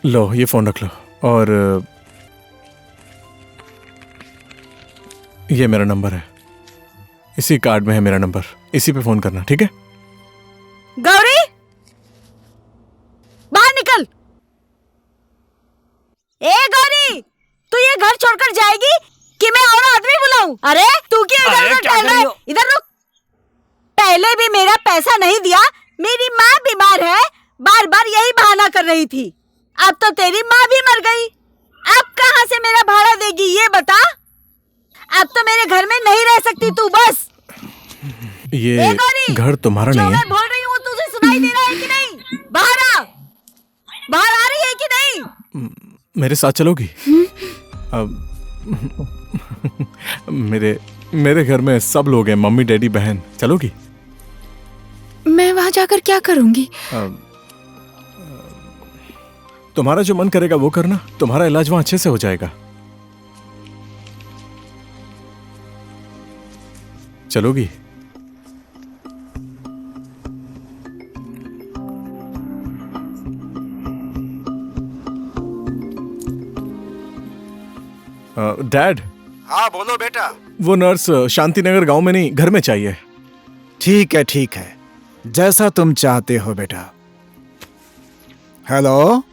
C: लो ये फोन रख लो, और ये मेरा नंबर है, इसी कार्ड में है मेरा नंबर, इसी पे फोन करना, ठीक है?
E: गौरी, बाहर निकल। ए गौरी, तू ये घर छोड़कर जाएगी कि मैं और आदमी बुलाऊं? अरे तू क्यों इधर टहल रहा है? इधर रुक। पहले भी मेरा पैसा नहीं दिया, मेरी माँ बीमार है, बार बार यही बहाना कर रही थी। अब तो तेरी माँ भी मर गई, अब कहाँ से मेरा भाड़ा देगी ये बता? अब तो मेरे घर में नहीं रह सकती तू, बस।
C: ये घर तुम्हारा नहीं है।
E: मैं बोल रही हूँ तुझे सुनाई दे रहा है कि नहीं? बाहर आ रही है कि नहीं?
C: मेरे साथ चलोगी? मेरे घर में सब लोग हैं, मम्मी डैडी बहन, चलोगी?
J: मैं वहां जाकर क्या करूंगी?
C: तुम्हारा जो मन करेगा वो करना, तुम्हारा इलाज वहां अच्छे से हो जाएगा। चलोगी? डैड।
G: हाँ बोलो बेटा।
C: वो नर्स शांतिनगर गांव में नहीं, घर में चाहिए।
G: ठीक है, जैसा तुम चाहते हो बेटा। हेलो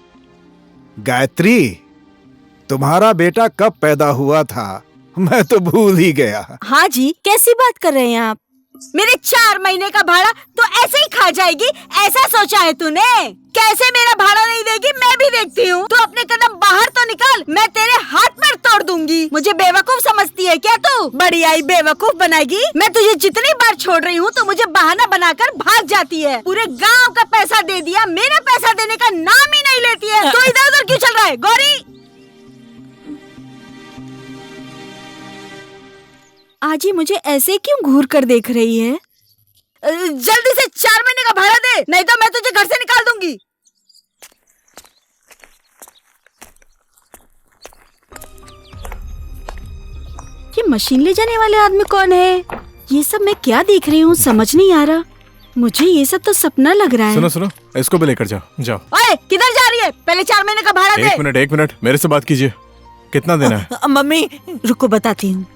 G: गायत्री, तुम्हारा बेटा कब पैदा हुआ था? मैं तो भूल ही गया।
E: हाँ जी, कैसी बात कर रहे हैं आप? मेरे 4 महीने का भाड़ा तो ऐसे ही खा जाएगी, ऐसा सोचा है तूने? कैसे मेरा भाड़ा नहीं देगी मैं भी देखती हूँ। तू अपने कदम बाहर तो निकाल, मैं तेरे हाथ पैर तोड़ दूंगी। मुझे बेवकूफ समझती है क्या तू? बड़ी आई बेवकूफ बनाएगी। मैं तुझे जितनी बार छोड़ रही हूँ तो मुझे बहाना बनाकर भाग जाती है। पूरे गाँव का पैसा दे दिया, मेरा पैसा देने का नाम ही नहीं लेती है। तो इधर उधर क्यों चल रहा है? गौरी, आज ही मुझे ऐसे क्यों घूर कर देख रही है? जल्दी से 4 महीने का भाड़ा दे, नहीं तो मैं तुझे घर से निकाल दूंगी। ये मशीन ले जाने वाले आदमी कौन है? ये सब मैं क्या देख रही हूँ समझ नहीं आ रहा। मुझे ये सब तो सपना लग रहा है।
C: सुनो, इसको भी लेकर जाओ।
E: ओए, किधर जा रही है? पहले 4 महीने का भाड़ा दे।
C: एक मिनट, मेरे से बात कीजिए। कितना देना है?
E: मम्मी रुको, बताती हूँ।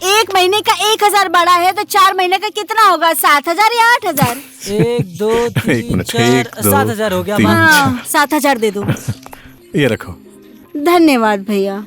E: 1 महीने का 1000 भाड़ा है तो 4 महीने का कितना होगा? 7000 या 8000?
I: 1 2 3 4 7000 हो गया।
E: हाँ, 7000 दे दो।
C: ये रखो।
E: धन्यवाद भैया।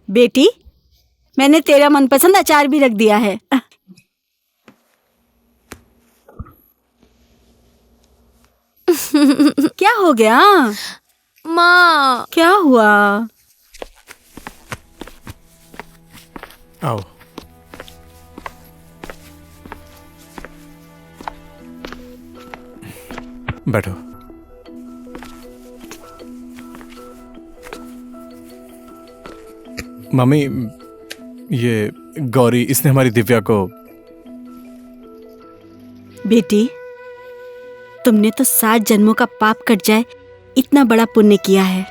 E: बेटी, मैंने तेरा मनपसंद अचार भी रख दिया है। क्या हो गया?
A: माँ,
E: क्या हुआ?
C: आओ। बैठो। मम्मी, ये गौरी, इसने हमारी दिव्या को।
E: बेटी, तुमने तो 7 जन्मों का पाप कट जाए इतना बड़ा पुण्य किया है।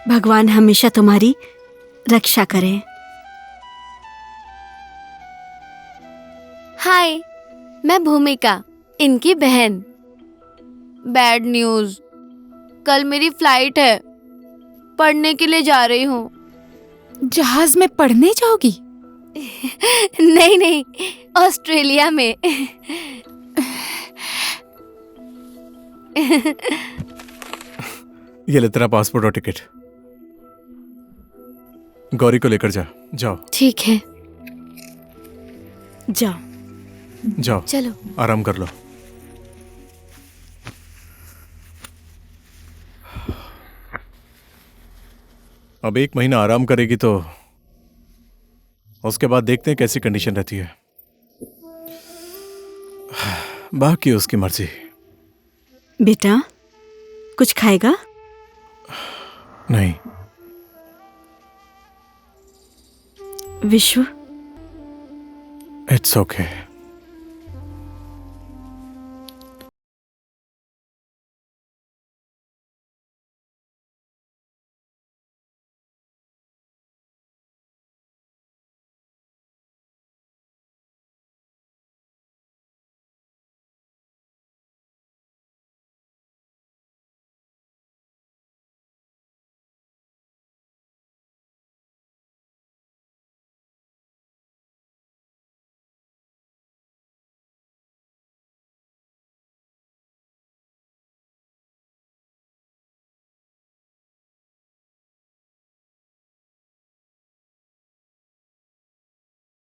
E: भगवान हमेशा तुम्हारी रक्षा करे।
A: हाय, मैं भूमिका, इनकी बहन। बैड न्यूज, कल मेरी फ्लाइट है, पढ़ने के लिए जा रही हूँ।
J: जहाज में पढ़ने जाओगी?
A: नहीं, ऑस्ट्रेलिया में।
C: ये ले तेरा पासपोर्ट और टिकट। गौरी को लेकर जा। जाओ
A: ठीक है,
E: जाओ।
C: जाओ,
A: चलो।
C: आराम कर लो। अब 1 महीना आराम करेगी तो उसके बाद देखते हैं कैसी कंडीशन रहती है। बाकी उसकी मर्जी।
E: बेटा, कुछ खाएगा?
C: नहीं।
E: विश्व,
C: इट्स ओके।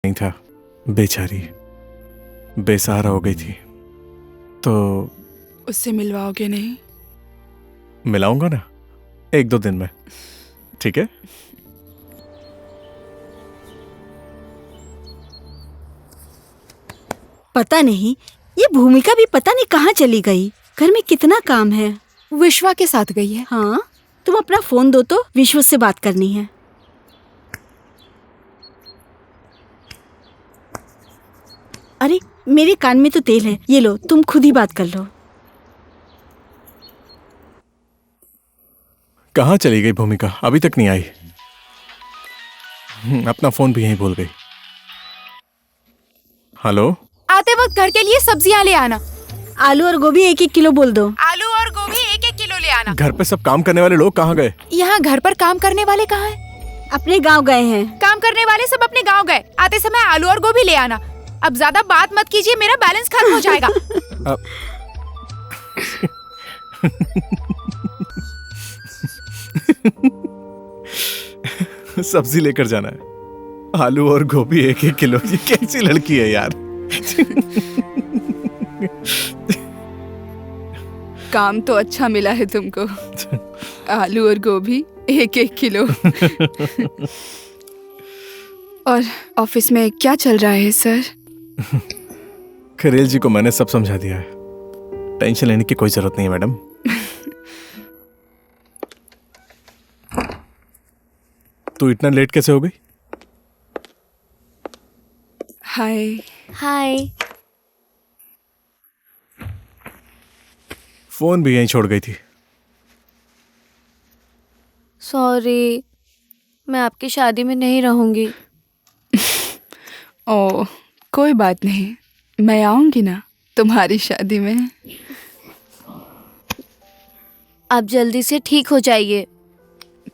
C: नहीं था, बेचारी बेसहारा हो गई थी। तो
B: उससे मिलवाओगे नहीं?
C: मिलाऊंगा ना 1-2 दिन में, ठीक है?
E: पता नहीं ये भूमिका भी पता नहीं कहाँ चली गई। घर में कितना काम है।
J: विश्वा के साथ गई है।
E: हाँ, तुम अपना फोन दो तो विश्व से बात करनी है। अरे मेरे कान में तो तेल है, ये लो, तुम खुद ही बात कर लो।
C: कहाँ चली गई भूमिका? अभी तक नहीं आई। अपना फोन भी यहीं भूल गई। हेलो,
J: आते वक्त घर के लिए सब्जियां ले आना।
E: आलू और गोभी 1-1 किलो बोल दो।
J: आलू और गोभी 1-1 किलो ले आना।
C: घर पे सब काम करने वाले लोग कहाँ गए?
J: यहाँ घर पर काम करने वाले कहाँ हैं?
E: अपने गांव गए हैं।
J: काम करने वाले सब अपने गांव गए। आते समय आलू और गोभी ले आना। अब ज्यादा बात मत कीजिए, मेरा बैलेंस खत्म हो जाएगा।
C: सब्जी लेकर जाना है। आलू और गोभी 1-1 किलो। ये कैसी लड़की है यार।
B: काम तो अच्छा मिला है तुमको। आलू और गोभी 1-1 किलो। और ऑफिस में क्या चल रहा है सर?
C: खरेल जी को मैंने सब समझा दिया है। टेंशन लेने की कोई जरूरत नहीं है मैडम। तू इतना लेट कैसे हो गई?
B: हाय।
A: हाय।
C: फोन भी यहीं छोड़ गई थी।
A: सॉरी, मैं आपकी शादी में नहीं रहूंगी।
B: ओ, कोई बात नहीं, मैं आऊंगी ना तुम्हारी शादी में।
A: आप जल्दी से ठीक हो जाइए।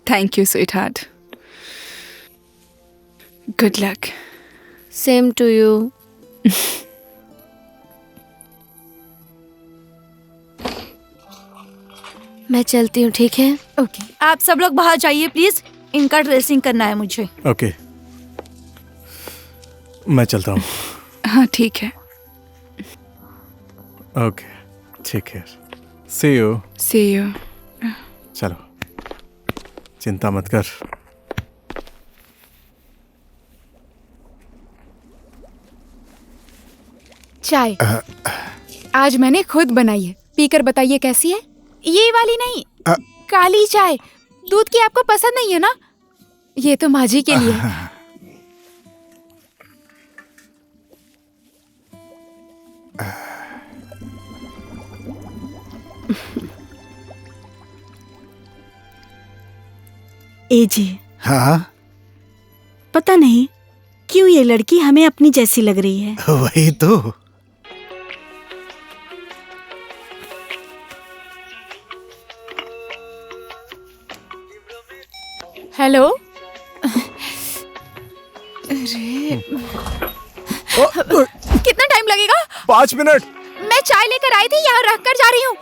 B: Thank you sweetheart. Good luck.
A: Same to you. मैं चलती हूँ, ठीक है?
D: ओके, आप सब लोग बाहर जाइए प्लीज। इनका ड्रेसिंग करना है मुझे।
C: ओके, मैं चलता हूँ।
B: हाँ ठीक है।
C: ओके, ठीक है। See you.
B: See you.
C: चलो, चिंता मत कर।
J: चाय आज मैंने खुद बनाई है, पीकर बताइए कैसी है। ये वाली नहीं, काली चाय। दूध की आपको पसंद नहीं है ना? ये तो माँ जी के लिए है।
E: ए जी।
G: हाँ,
E: पता नहीं क्यों ये लड़की हमें अपनी जैसी लग रही है।
G: वही तो।
J: हेलो। अरे कितना टाइम लगेगा?
C: 5 मिनट।
J: मैं चाय लेकर आई थी, यहाँ रख कर जा रही हूँ।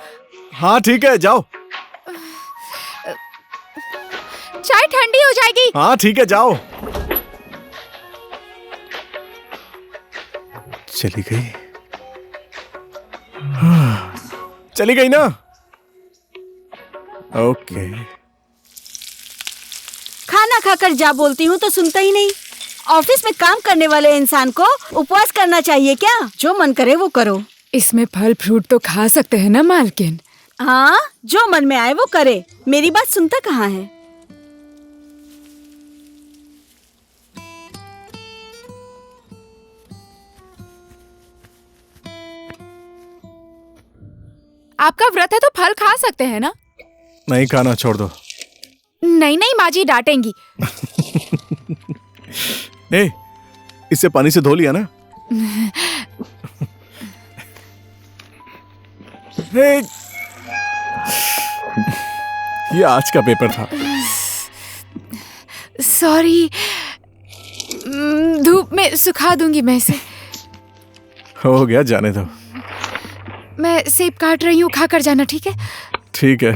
C: हाँ ठीक है, जाओ।
J: चाय ठंडी हो जाएगी।
C: हाँ ठीक है, जाओ। चली गई। चली गई ना? ओके।
E: खाना खाकर जा बोलती हूँ तो सुनता ही नहीं। ऑफिस में काम करने वाले इंसान को उपवास करना चाहिए क्या? जो मन करे वो करो।
J: इसमें फल फ्रूट तो खा सकते हैं ना मालकिन?
E: हाँ, जो मन में आए वो करे। मेरी बात सुनता कहाँ है?
J: आपका व्रत है तो फल खा सकते हैं ना?
C: नहीं खाना, छोड़ दो।
J: नहीं नहीं, माँ जी डांटेंगी।
C: ए, इससे पानी से धो लिया ना? ए, ये आज का पेपर था।
J: सॉरी, धूप में सुखा दूंगी मैं इसे।
C: हो गया, जाने दो।
J: मैं सेब काट रही हूँ, खाकर जाना, ठीक है?
C: ठीक है,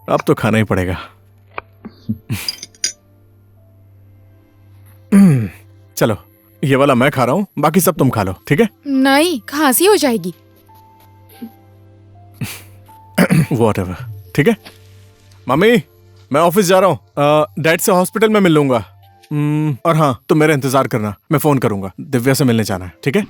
C: अब तो खाना ही पड़ेगा। चलो, ये वाला मैं खा रहा हूँ, बाकी सब तुम खा लो, ठीक है?
J: नहीं, खांसी हो जाएगी।
C: Whatever, ठीक है? मम्मी, मैं ऑफिस जा रहा हूँ। डैड से हॉस्पिटल में मिल लूंगा। और हाँ, तुम मेरा इंतजार करना, मैं फोन करूंगा। दिव्या से मिलने जाना है, ठीक है?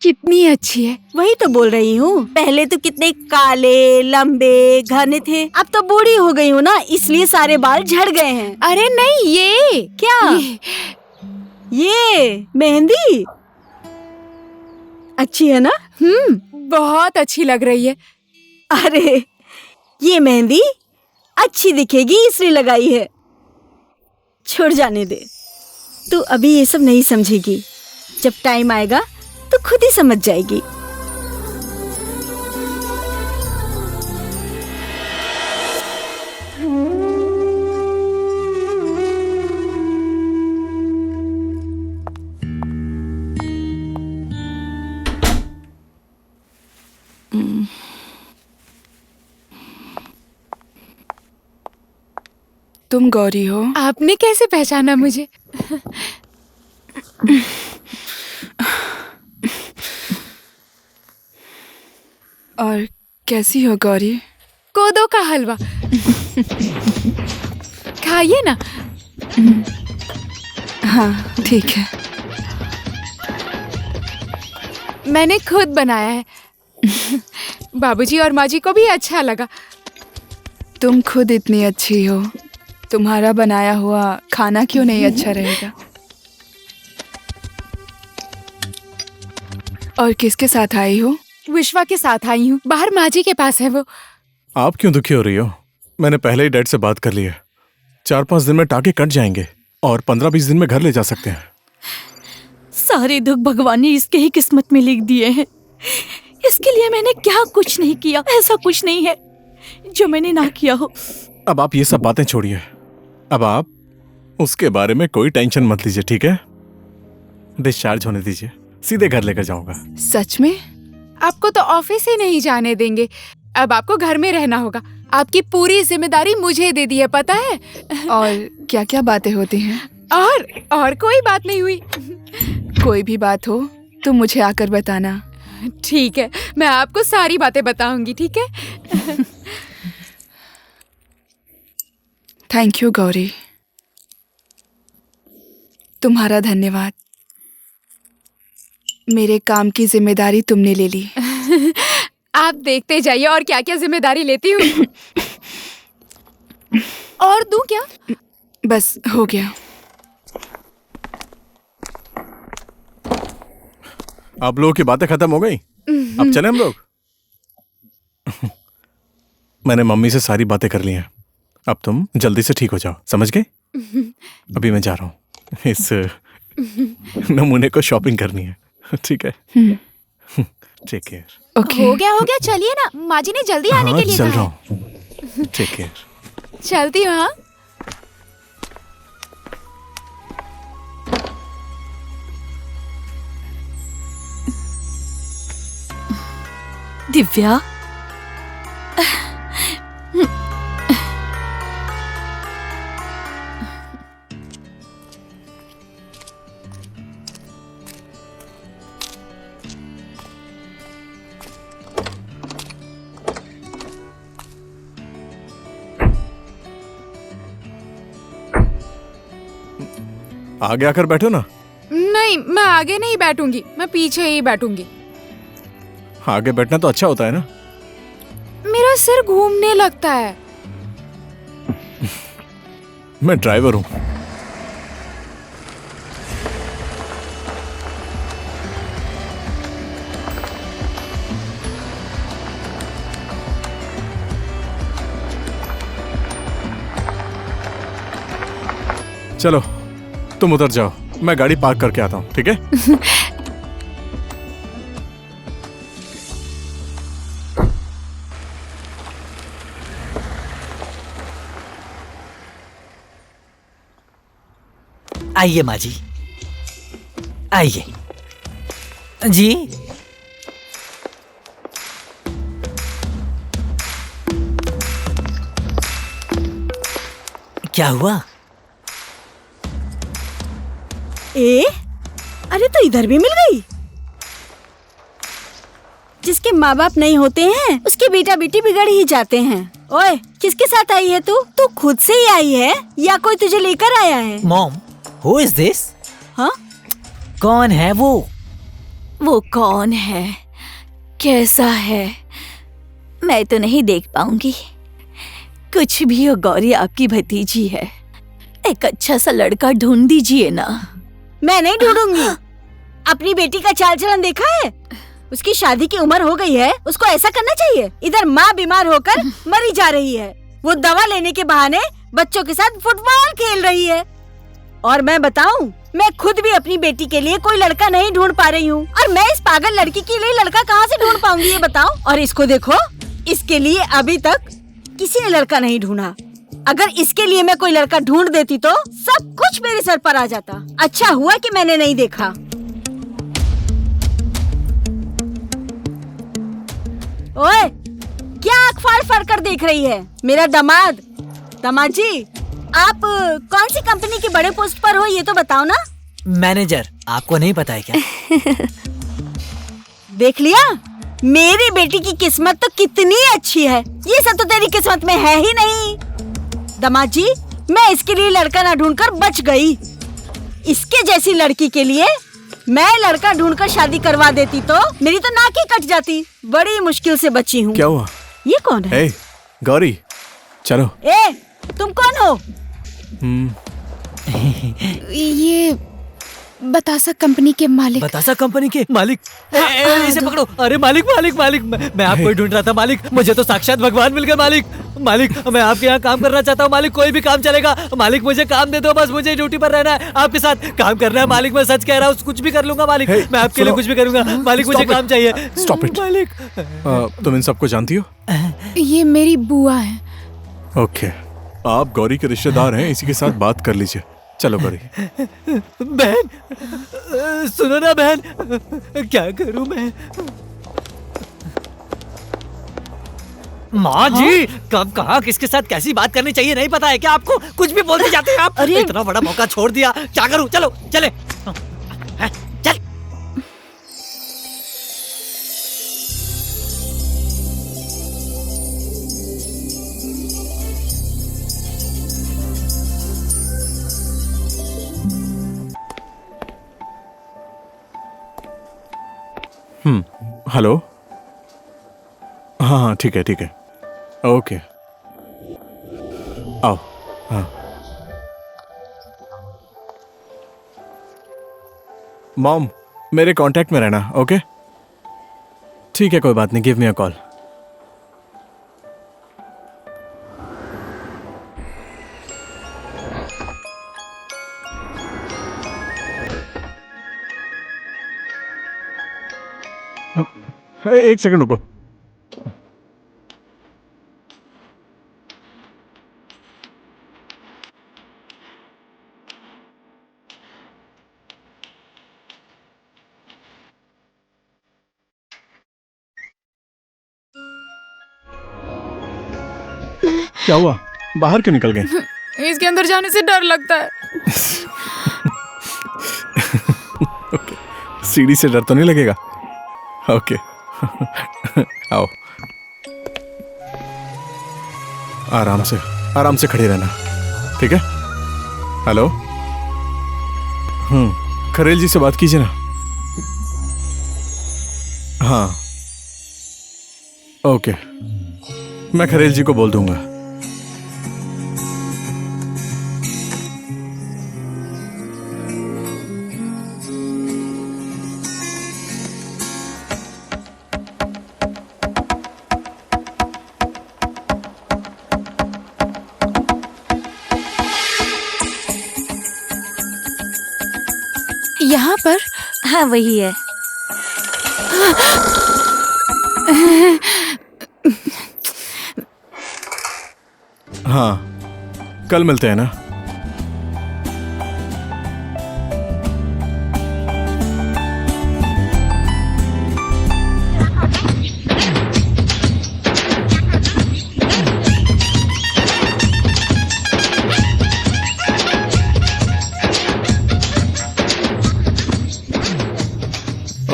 J: कितनी अच्छी है।
E: वही तो बोल रही हूँ, पहले तो कितने काले लंबे घने थे, अब तो बूढ़ी हो गई हूँ ना, इसलिए सारे बाल झड़ गए हैं।
J: अरे नहीं, ये
E: क्या? ये मेहंदी अच्छी है ना?
J: बहुत अच्छी लग रही है।
E: अरे ये मेहंदी अच्छी दिखेगी इसलिए लगाई है। छोड़ जाने दे, तू अभी ये सब नहीं समझेगी, जब टाइम आएगा तो खुद ही समझ जाएगी।
B: तुम गौरी हो?
J: आपने कैसे पहचाना मुझे?
B: और कैसी हो गौरी?
J: कोदो का हलवा खाइए ना।
B: हाँ ठीक है।
J: मैंने खुद बनाया है। बाबूजी और माँ जी को भी अच्छा लगा।
B: तुम खुद इतनी अच्छी हो, तुम्हारा बनाया हुआ खाना क्यों नहीं अच्छा रहेगा? और किसके साथ आई हो?
J: विश्वा के साथ आई हूँ, बाहर माँ जी के पास है वो।
C: आप क्यों दुखी हो रही हो? मैंने पहले ही डैड से बात कर ली है। 4-5 दिन में टाके कट जाएंगे और 15-20 दिन में घर ले जा सकते हैं।
D: सारे दुख भगवान ने इसके ही किस्मत में लिख दिए हैं। इसके लिए मैंने क्या कुछ नहीं किया, ऐसा कुछ नहीं है जो मैंने ना किया हो।
C: अब आप ये सब बातें छोड़िए, अब आप उसके बारे में कोई टेंशन मत लीजिए, ठीक है? डिस्चार्ज होने दीजिए, सीधे घर लेकर जाऊंगा।
B: सच में?
J: आपको तो ऑफिस ही नहीं जाने देंगे, अब आपको घर में रहना होगा। आपकी पूरी जिम्मेदारी मुझे दे दी है, पता है?
B: और क्या क्या बातें होती हैं?
J: और कोई बात नहीं हुई।
B: कोई भी बात हो तो मुझे आकर बताना।
J: ठीक है, मैं आपको सारी बातें बताऊंगी, ठीक है?
B: थैंक यू गौरी, तुम्हारा धन्यवाद। मेरे काम की जिम्मेदारी तुमने ले ली।
J: आप देखते जाइए और क्या क्या जिम्मेदारी लेती हूँ। और दूं क्या?
B: बस हो गया।
C: आप लोगों की बातें खत्म हो गई, अब चलें हम लोग? मैंने मम्मी से सारी बातें कर ली हैं, अब तुम जल्दी से ठीक हो जाओ, समझ गए? अभी मैं जा रहा हूँ, इस नमूने को शॉपिंग करनी है। ठीक है, टेक केयर।
J: हो गया चलिए ना, माँ जी ने जल्दी आने
C: हाँ
J: के लिए
C: चल
J: कहा
C: रहा
J: है।
C: हूँ, टेक केयर।
J: चलती हूँ। हाँ
D: दिव्या,
C: आगे आकर बैठो ना।
J: नहीं, मैं आगे नहीं बैठूंगी, मैं पीछे ही बैठूंगी।
C: आगे बैठना तो अच्छा होता है ना।
J: मेरा सिर घूमने लगता है।
C: मैं ड्राइवर हूँ। चलो तुम उधर जाओ, मैं गाड़ी पार्क करके आता हूँ, ठीक है?
I: आइए माँ जी, आइए जी। क्या हुआ?
E: अरे तो इधर भी मिल गई। जिसके माँ बाप नहीं होते हैं उसके बेटा बेटी बिगड़ ही जाते हैं। ओए, किसके साथ आई है तू? तू खुद से ही आई है या कोई तुझे लेकर आया है?
I: Mom, who is this?
E: हाँ?
I: कौन है वो?
D: वो कौन है, कैसा है, मैं तो नहीं देख पाऊंगी। कुछ भी हो गौरी, आपकी भतीजी है। एक अच्छा सा लड़का ढूंढ दीजिए ना।
E: मैं नहीं ढूंढूंगी। अपनी बेटी का चाल चलन देखा है? उसकी शादी की उम्र हो गई है, उसको ऐसा करना चाहिए। इधर माँ बीमार होकर मरी जा रही है, वो दवा लेने के बहाने बच्चों के साथ फुटबॉल खेल रही है। और मैं बताऊं, मैं खुद भी अपनी बेटी के लिए कोई लड़का नहीं ढूंढ पा रही हूँ। और मैं इस पागल लड़की के लिए लड़का कहाँ से ढूंढ पाऊंगी, ये बताओ। और इसको देखो, इसके लिए अभी तक किसी ने लड़का नहीं ढूंढा। अगर इसके लिए मैं कोई लड़का ढूंढ देती तो सब कुछ मेरे सर पर आ जाता। अच्छा हुआ कि मैंने नहीं देखा। ओए, क्या आँख फाड़ फाड़ कर देख रही है? मेरा दामाद जी, आप कौन सी कंपनी के बड़े पोस्ट पर हो, ये तो बताओ ना।
I: मैनेजर, आपको नहीं पता है क्या?
E: देख लिया, मेरी बेटी की किस्मत तो कितनी अच्छी है। ये सब तो तेरी किस्मत में है ही नहीं। दामाद जी, मैं इसके लिए लड़का ना ढूंढकर बच गई। इसके जैसी लड़की के लिए मैं लड़का ढूंढकर शादी करवा देती तो मेरी तो नाक ही कट जाती। बड़ी मुश्किल से बची हूँ।
C: क्या हुआ?
E: ये कौन है?
C: ए, गौरी, चलो।
E: ए, तुम कौन हो?
J: ये बतासा कंपनी के मालिक।
I: बतासा कंपनी के मालिक? इसे पकड़ो। अरे मालिक, मालिक, मालिक, मैं आपको ही ढूंढ रहा था मालिक। मुझे तो साक्षात भगवान मिल गए मालिक। मालिक, मैं आपके यहाँ काम करना चाहता हूँ मालिक। कोई भी काम चलेगा मालिक, मुझे काम दे दो बस। मुझे ड्यूटी पर रहना है, आपके साथ काम करना है मालिक। मैं सच कह रहा हूँ, कुछ भी कर लूंगा मालिक। मैं आपके लिए कुछ भी करूंगा मालिक। मुझे काम चाहिए।
C: स्टॉप इट
I: मालिक।
C: तुम इन सबको जानती हो?
J: ये मेरी बुआ है।
C: ओके, आप गौरी के रिश्तेदार हैं, इसी के साथ बात कर लीजिए। चलो गौरी।
I: बहन, सुनो ना बहन, क्या करूं मैं? माँ जी, कब कहाँ किसके साथ कैसी बात करनी चाहिए नहीं पता है क्या आपको? कुछ भी बोलते जाते हैं आप। इतना बड़ा मौका छोड़ दिया, क्या करूं? चलो चले, चल।
C: हेलो। हाँ हाँ, ठीक है ठीक है, ओके, आओ। हाँ, मॉम, मेरे कांटेक्ट में रहना, ओके? ठीक है, कोई बात नहीं, गिव मी अ कॉल। एक सेकंड रुको। क्या हुआ? बाहर क्यों निकल गए?
J: इसके अंदर जाने से डर लगता है।
C: ओके, सीढ़ी से डर तो नहीं लगेगा? ओके। आओ, आराम से खड़े रहना, ठीक है? हेलो, खरेल जी से बात कीजिए ना। हाँ, ओके, मैं खरेल जी को बोल दूंगा।
A: यहाँ पर?
D: हाँ वही है।
C: हाँ, कल मिलते हैं ना?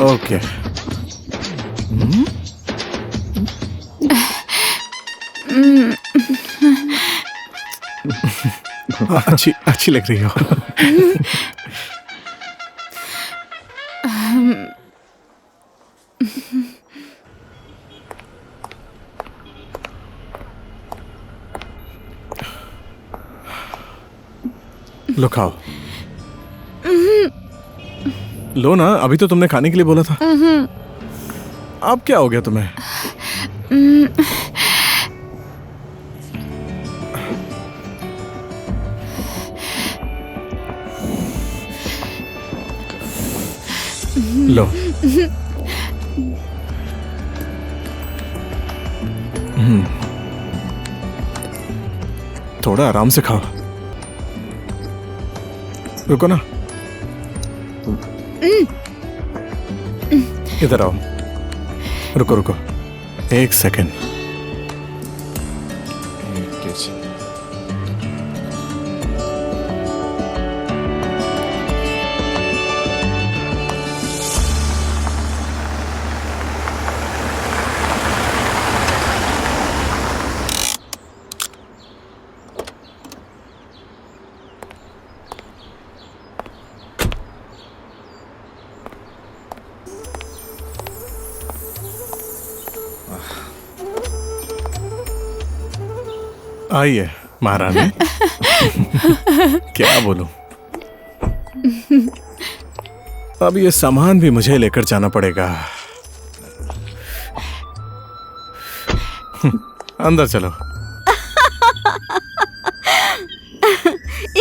C: ओके। अच्छी लग रही हो। लो खाओ। लो ना, अभी तो तुमने खाने के लिए बोला था। अब क्या हो गया तुम्हें? लो। थोड़ा आराम से खाओ। रुको ना, इधर आओ। रुको, एक सेकेंड। आइए महारानी। क्या बोलूं, अब ये सामान भी मुझे लेकर जाना पड़ेगा। अंदर चलो।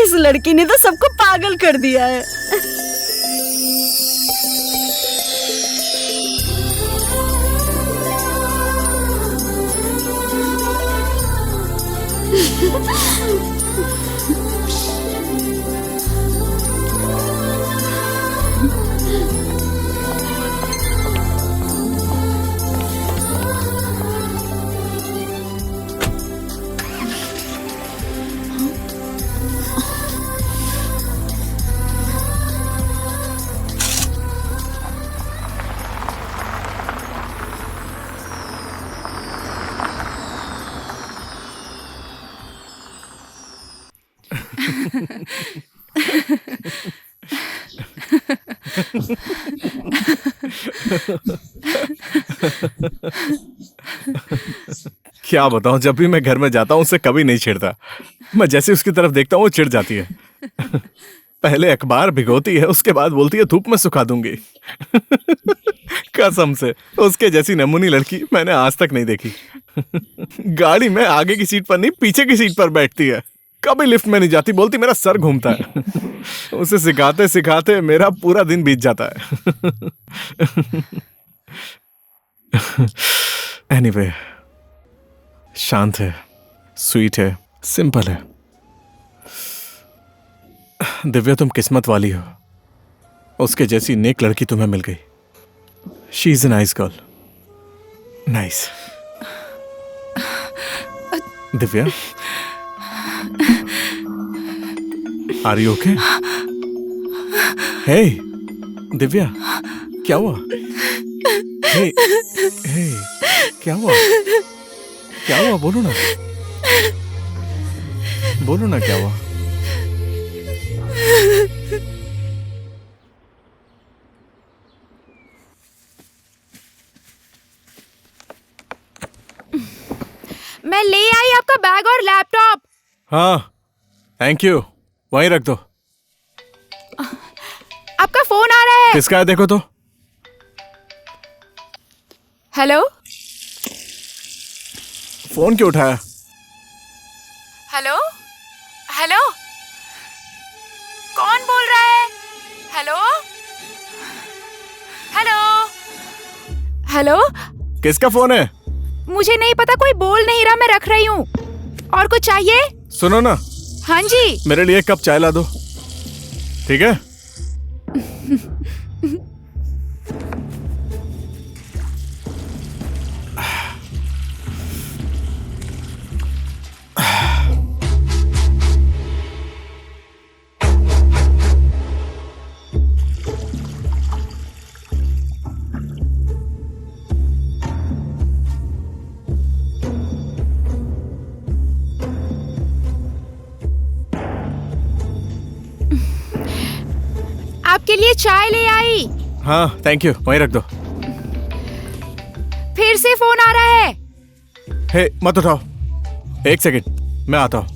E: इस लड़की ने तो सबको पागल कर दिया है। क्या बताऊं, जब भी मैं घर में जाता हूं उससे कभी नहीं छेड़ता। मैं जैसे उसकी तरफ देखता हूं वो चिढ़ जाती है। पहले अखबार भिगोती है, उसके बाद बोलती है धूप में सुखा दूंगी। कसम से उसके जैसी नमूनी लड़की मैंने आज तक नहीं देखी। गाड़ी में आगे की सीट पर नहीं, पीछे की सीट पर बैठती है। कभी लिफ्ट में नहीं जाती, बोलती मेरा सर घूमता है। उसे सिखाते सिखाते मेरा पूरा दिन बीत जाता है।
C: एनीवे, शांत है, स्वीट है, सिंपल है। दिव्या, तुम किस्मत वाली हो, उसके जैसी नेक लड़की तुम्हें मिल गई। She is a nice girl. Nice. Divya, are you okay? Hey Divya, क्या हुआ? हे हे, क्या हुआ? क्या हुआ? बोलो ना, बोलो ना, क्या हुआ?
J: मैं ले आई आपका बैग और लैपटॉप।
C: हाँ, थैंक यू। वहीं रख दो।
J: आपका फोन आ रहा है।
C: किसका है देखो तो।
J: हेलो।
C: फोन क्यों उठाया?
J: हेलो हेलो, कौन बोल रहा है? Hello hello hello.
C: किसका फोन है?
J: मुझे नहीं पता, कोई बोल नहीं रहा, मैं रख रही हूँ। और कुछ चाहिए?
C: सुनो ना,
J: हाँ जी।
C: मेरे लिए एक कप चाय ला दो, ठीक है?
J: आपके लिए चाय ले आई।
C: हाँ, थैंक यू। वहीं रख दो।
J: फिर से फोन आ रहा है।
C: हे, मत उठाओ, एक सेकंड, मैं आता हूँ।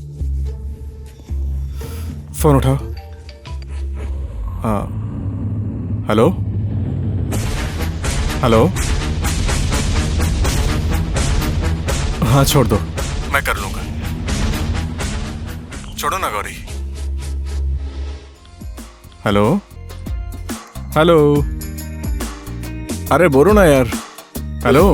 C: फोन उठाओ। हाँ, हेलो हेलो। हाँ, छोड़ दो, मैं कर लूंगा। छोड़ो ना गौरी। हेलो हेलो, अरे बोलो ना यार। हेलो।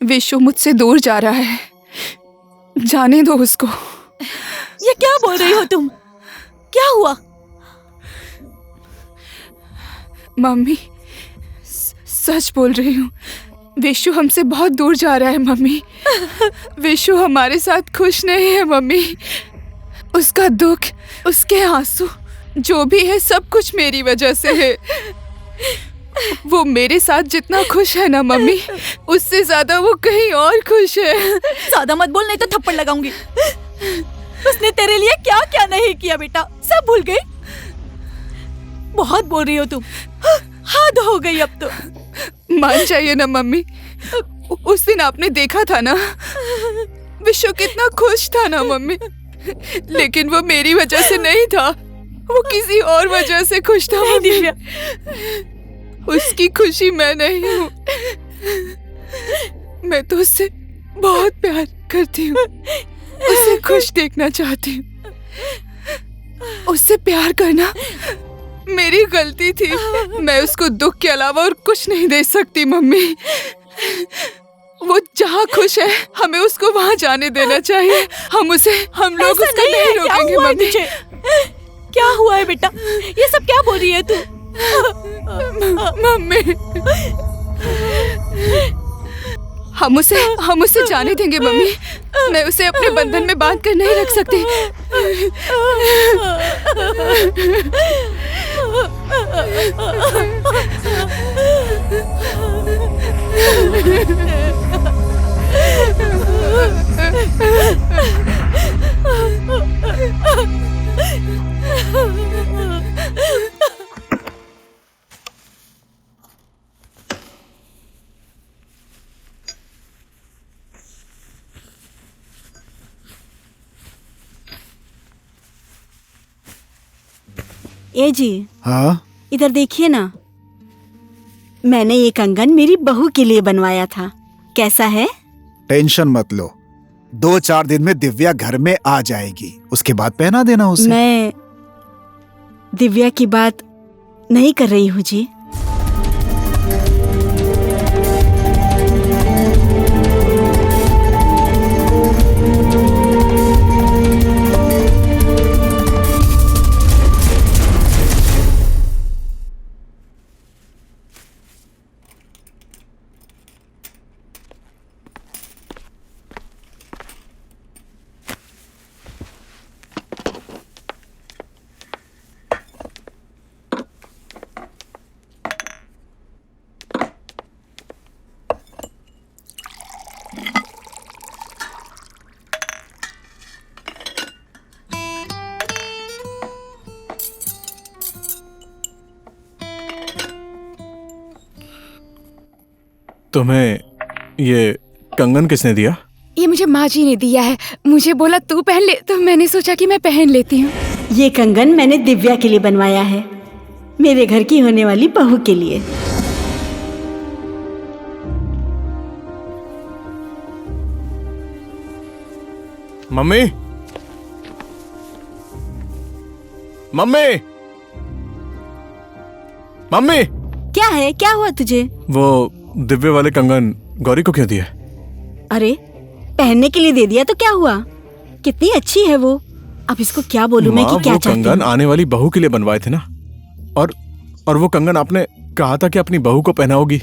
B: विश्व मुझसे दूर जा रहा है, जाने दो उसको।
D: ये क्या बोल रही हो तुम? क्या हुआ?
B: मम्मी, सच बोल रही हूँ, विशु हमसे बहुत दूर जा रहा है मम्मी। विशु हमारे साथ खुश नहीं है मम्मी। उसका दुख, उसके आंसू, जो भी है सब कुछ मेरी वजह से है। वो मेरे साथ जितना खुश है ना मम्मी, उससे ज्यादा वो कहीं और खुश है।
D: ज्यादा मत बोल, नहीं तो थप्पड़ लगाऊंगी। उसने तेरे लिए क्या क्या नहीं किया बेटा, सब भूल गई। बहुत बोल रही हो तुम, हद हो गई अब तो।
B: मान जाइए ना मम्मी, उस दिन आपने देखा था ना, विश्व कितना खुश था ना मम्मी। लेकिन वो मेरी वजह से नहीं था, वो किसी और वजह से खुश था मम्मी। उसकी खुशी मैं नहीं हूँ। मैं तो उससे बहुत प्यार करती हूँ, उसे खुश देखना चाहती हूँ। उससे प्यार करना मेरी गलती थी। मैं उसको दुख के अलावा और कुछ नहीं दे सकती मम्मी। वो जहाँ खुश है हमें उसको वहाँ जाने देना चाहिए। हम लोग उसको नहीं रोकेंगे मम्मी।
D: क्या हुआ है बेटा, ये सब क्या बोल रही है तू?
B: मम्मी, हम उसे जाने देंगे मम्मी। मैं उसे अपने बंधन में बांध कर नहीं रख सकती।
E: ए जी,
G: हाँ,
E: इधर देखिए ना, मैंने ये कंगन मेरी बहू के लिए बनवाया था। कैसा है?
G: टेंशन मत लो, 2-4 दिन में दिव्या घर में आ जाएगी, उसके बाद पहना देना उसे।
E: मैं दिव्या की बात नहीं कर रही हूँ जी।
C: तुम्हें ये कंगन किसने दिया?
J: ये मुझे माँ जी ने दिया है। मुझे बोला तू पहन ले, तो मैंने सोचा कि मैं पहन लेती हूँ।
E: ये कंगन मैंने दिव्या के लिए बनवाया है, मेरे घर की होने वाली बहू के लिए।
C: Mummy, mummy, mummy!
E: क्या है? क्या हुआ तुझे?
C: वो दिव्य वाले कंगन गौरी को क्यों दिया?
E: अरे, पहनने के लिए दे दिया तो क्या हुआ? कितनी अच्छी है वो। अब इसको क्या बोलूं मैं कि क्या चाहती हूँ?
C: कंगन आने वाली बहू के लिए बनवाए थे ना, और वो कंगन आपने कहा था कि अपनी बहू को पहनाओगी।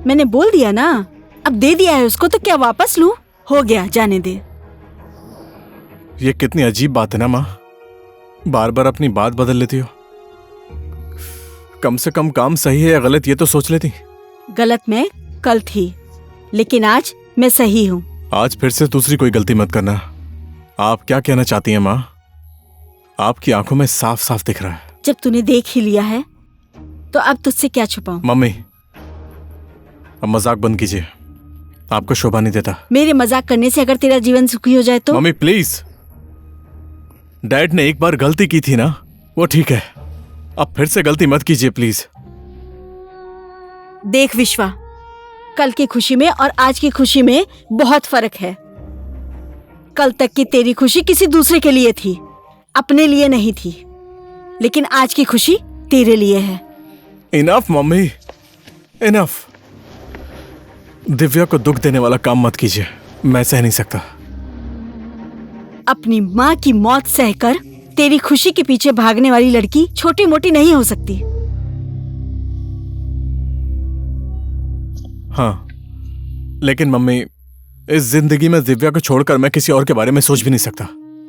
E: मैंने बोल दिया ना, अब दे दिया है उसको तो क्या वापस लूं? हो गया, जाने दे।
C: ये कितनी अजीब बात है ना माँ, बार बार अपनी बात बदल लेती हो। कम से कम काम सही है या गलत ये तो सोच लेती।
E: गलत मैं कल थी, लेकिन आज मैं सही हूँ।
C: आज फिर से दूसरी कोई गलती मत करना। आप क्या कहना चाहती हैं माँ? आपकी आंखों में साफ साफ दिख रहा है।
E: जब तूने देख ही लिया है तो अब तुझसे क्या छुपाऊं?
C: मम्मी, अब मजाक बंद कीजिए, आपको शोभा नहीं देता।
E: मेरे मजाक करने से अगर तेरा जीवन सुखी हो जाए तो?
C: मम्मी प्लीज, डैड ने एक बार गलती की थी ना, वो ठीक है, अब फिर से गलती मत कीजिए प्लीज।
E: देख विश्वा, कल की खुशी में और आज की खुशी में बहुत फर्क है। कल तक की तेरी खुशी किसी दूसरे के लिए थी, अपने लिए नहीं थी, लेकिन आज की खुशी तेरे लिए है।
C: Enough mummy, enough. दिव्या को दुख देने वाला काम मत कीजिए, मैं सह नहीं सकता।
E: अपनी माँ की मौत सहकर तेरी खुशी के पीछे भागने वाली लड़की छोटी मोटी नहीं हो सकती।
C: हाँ, लेकिन मम्मी इस जिंदगी में दिव्या को छोड़कर मैं किसी और के बारे में सोच भी नहीं सकता।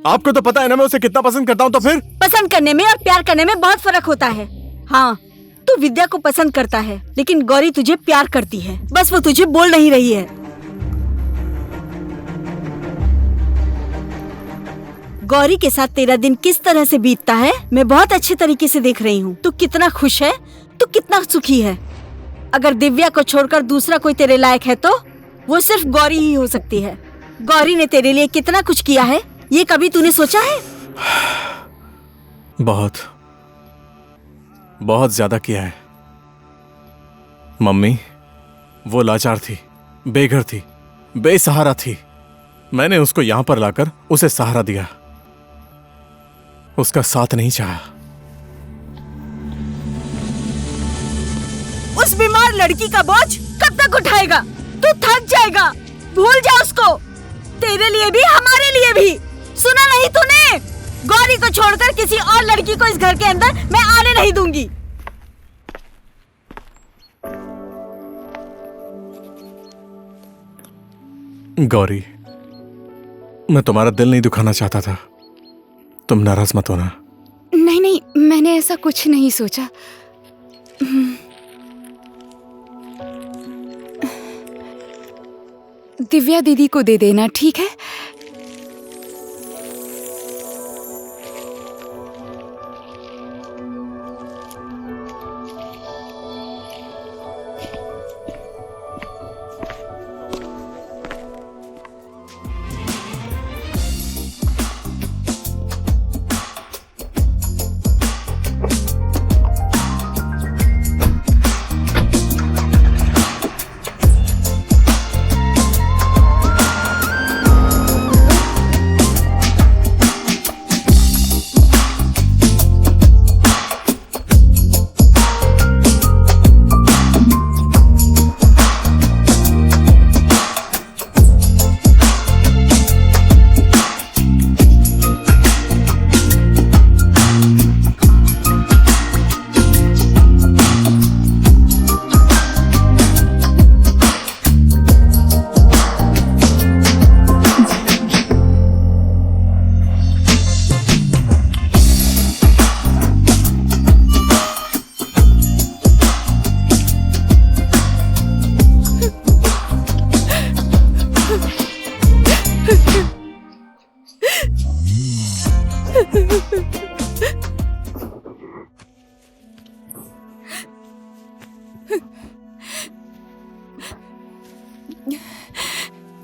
C: आपको तो पता है ना मैं उसे कितना पसंद करता हूँ। तो फिर
E: पसंद करने में और प्यार करने में बहुत फर्क होता है। हाँ, तू विद्या को पसंद करता है, लेकिन गौरी तुझे प्यार करती है, बस वो तुझे बोल नहीं रही है। गौरी के साथ तेरा दिन किस तरह से बीतता है मैं बहुत अच्छे तरीके से देख रही हूँ। तू कितना खुश है, तू कितना सुखी है। अगर दिव्या को छोड़कर दूसरा कोई तेरे लायक है तो वो सिर्फ गौरी ही हो सकती है। गौरी ने तेरे लिए कितना कुछ किया है ये कभी तूने सोचा है?
C: बहुत बहुत ज्यादा किया है मम्मी। वो लाचार थी, बेघर थी, बेसहारा थी। मैंने उसको यहां पर लाकर उसे सहारा दिया, उसका साथ नहीं चाहा।
E: उस बीमार लड़की का बोझ कब तक उठाएगा? तू थक जाएगा, भूल जा उसको। तेरे लिए भी हमारे लिए भी। सुना नहीं तूने? गौरी को छोड़कर किसी और लड़की को इस घर के अंदर मैं आने नहीं दूंगी।
C: गौरी, मैं तुम्हारा दिल नहीं दुखाना चाहता था, तुम नाराज मत होना।
J: नहीं नहीं, मैंने ऐसा कुछ नहीं सोचा। दिव्या दीदी को दे देना, ठीक है?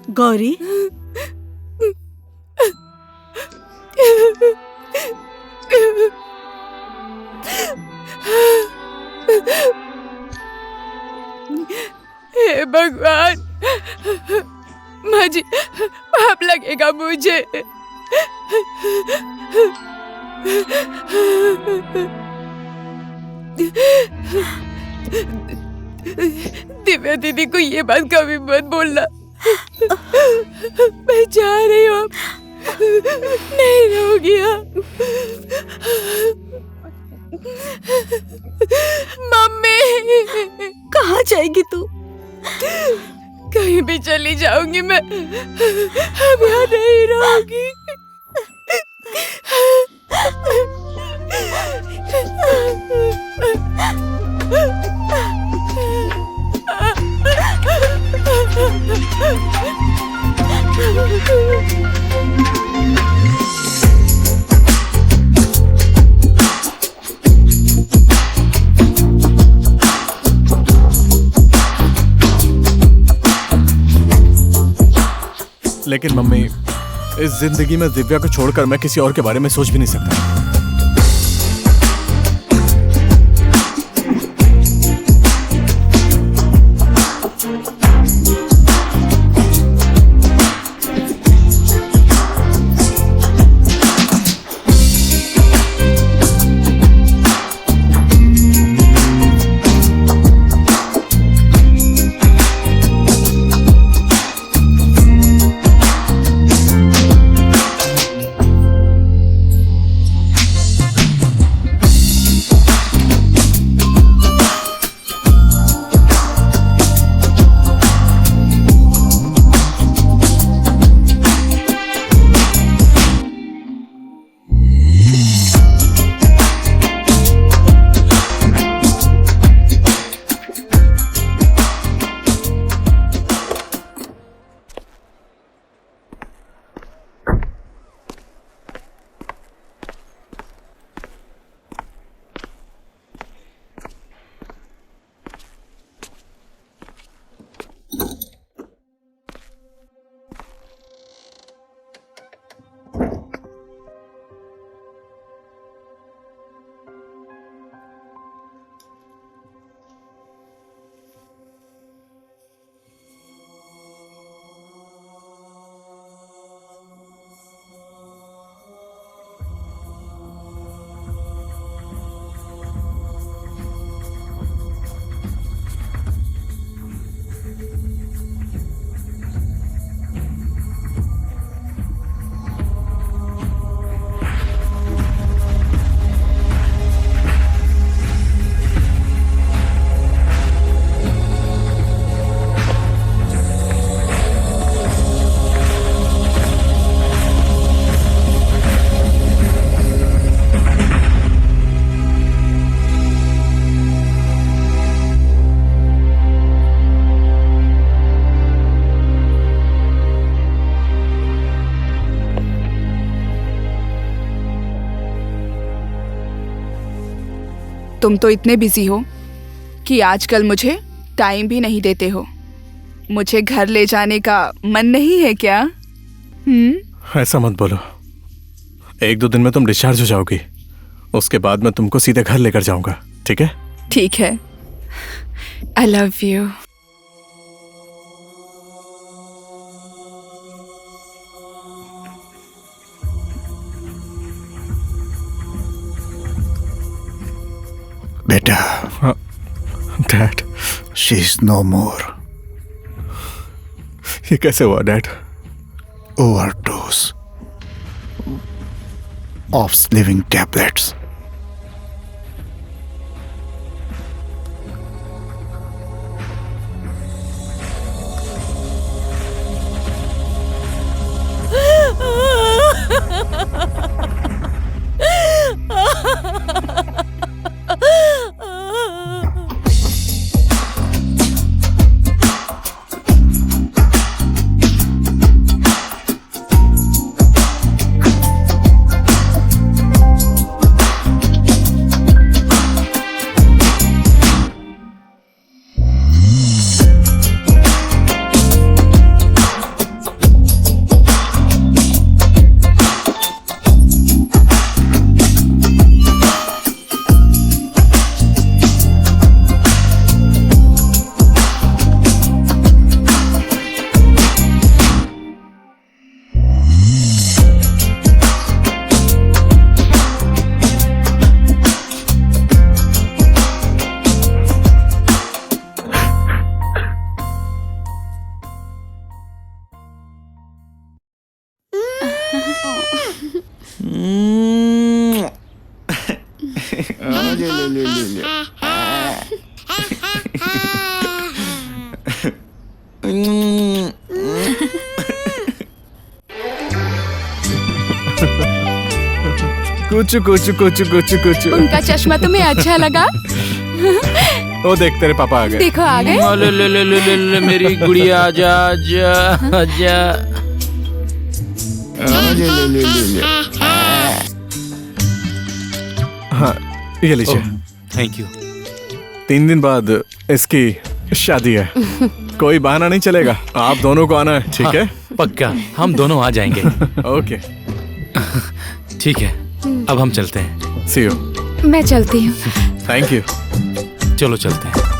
E: गौरी,
J: हे भगवान, माजी पाप लगेगा मुझे। दिव्या दीदी को ये बात कभी मत बोलना। मैं जा रही हूँ, नहीं रहूंगी। मम्मी,
E: कहाँ जाएगी तू?
J: कहीं भी चली जाऊंगी मैं, अब यहाँ नहीं रहूंगी।
C: लेकिन मम्मी, इस जिंदगी में दिव्या को छोड़कर मैं किसी और के बारे में सोच भी नहीं सकता।
B: तुम तो इतने बिजी हो कि आजकल मुझे टाइम भी नहीं देते हो। मुझे घर ले जाने का मन नहीं है क्या?
C: ऐसा मत बोलो। 1-2 दिन में तुम डिस्चार्ज हो जाओगी, उसके बाद मैं तुमको सीधे घर लेकर जाऊंगा, ठीक है?
B: ठीक है। I love you.
G: बेटा,
C: डैड,
G: शी इज नो मोर।
C: ये कैसे हुआ dad?
G: Overdose of slewing tablets.
C: कुछ कुछ कुछ कुछ कुछ।
J: उनका चश्मा तुम्हें अच्छा लगा?
C: वो देख, तेरे पापा आ गए।
J: देखो आ गए।
F: ले ले ले ले ले ले मेरी गुड़िया, आजा आजा आजा। ले ले ले ले ले।
C: हाँ, ये लीजिए।
F: Thank you.
C: 3 दिन बाद इसकी शादी है। कोई बहाना नहीं चलेगा, आप दोनों को आना है, ठीक है?
F: पक्का, हम दोनों आ जाएंगे।
C: ओके,
F: ठीक है, अब हम चलते हैं।
C: सी यू।
J: मैं चलती हूँ।
C: Thank you.
F: चलो चलते हैं।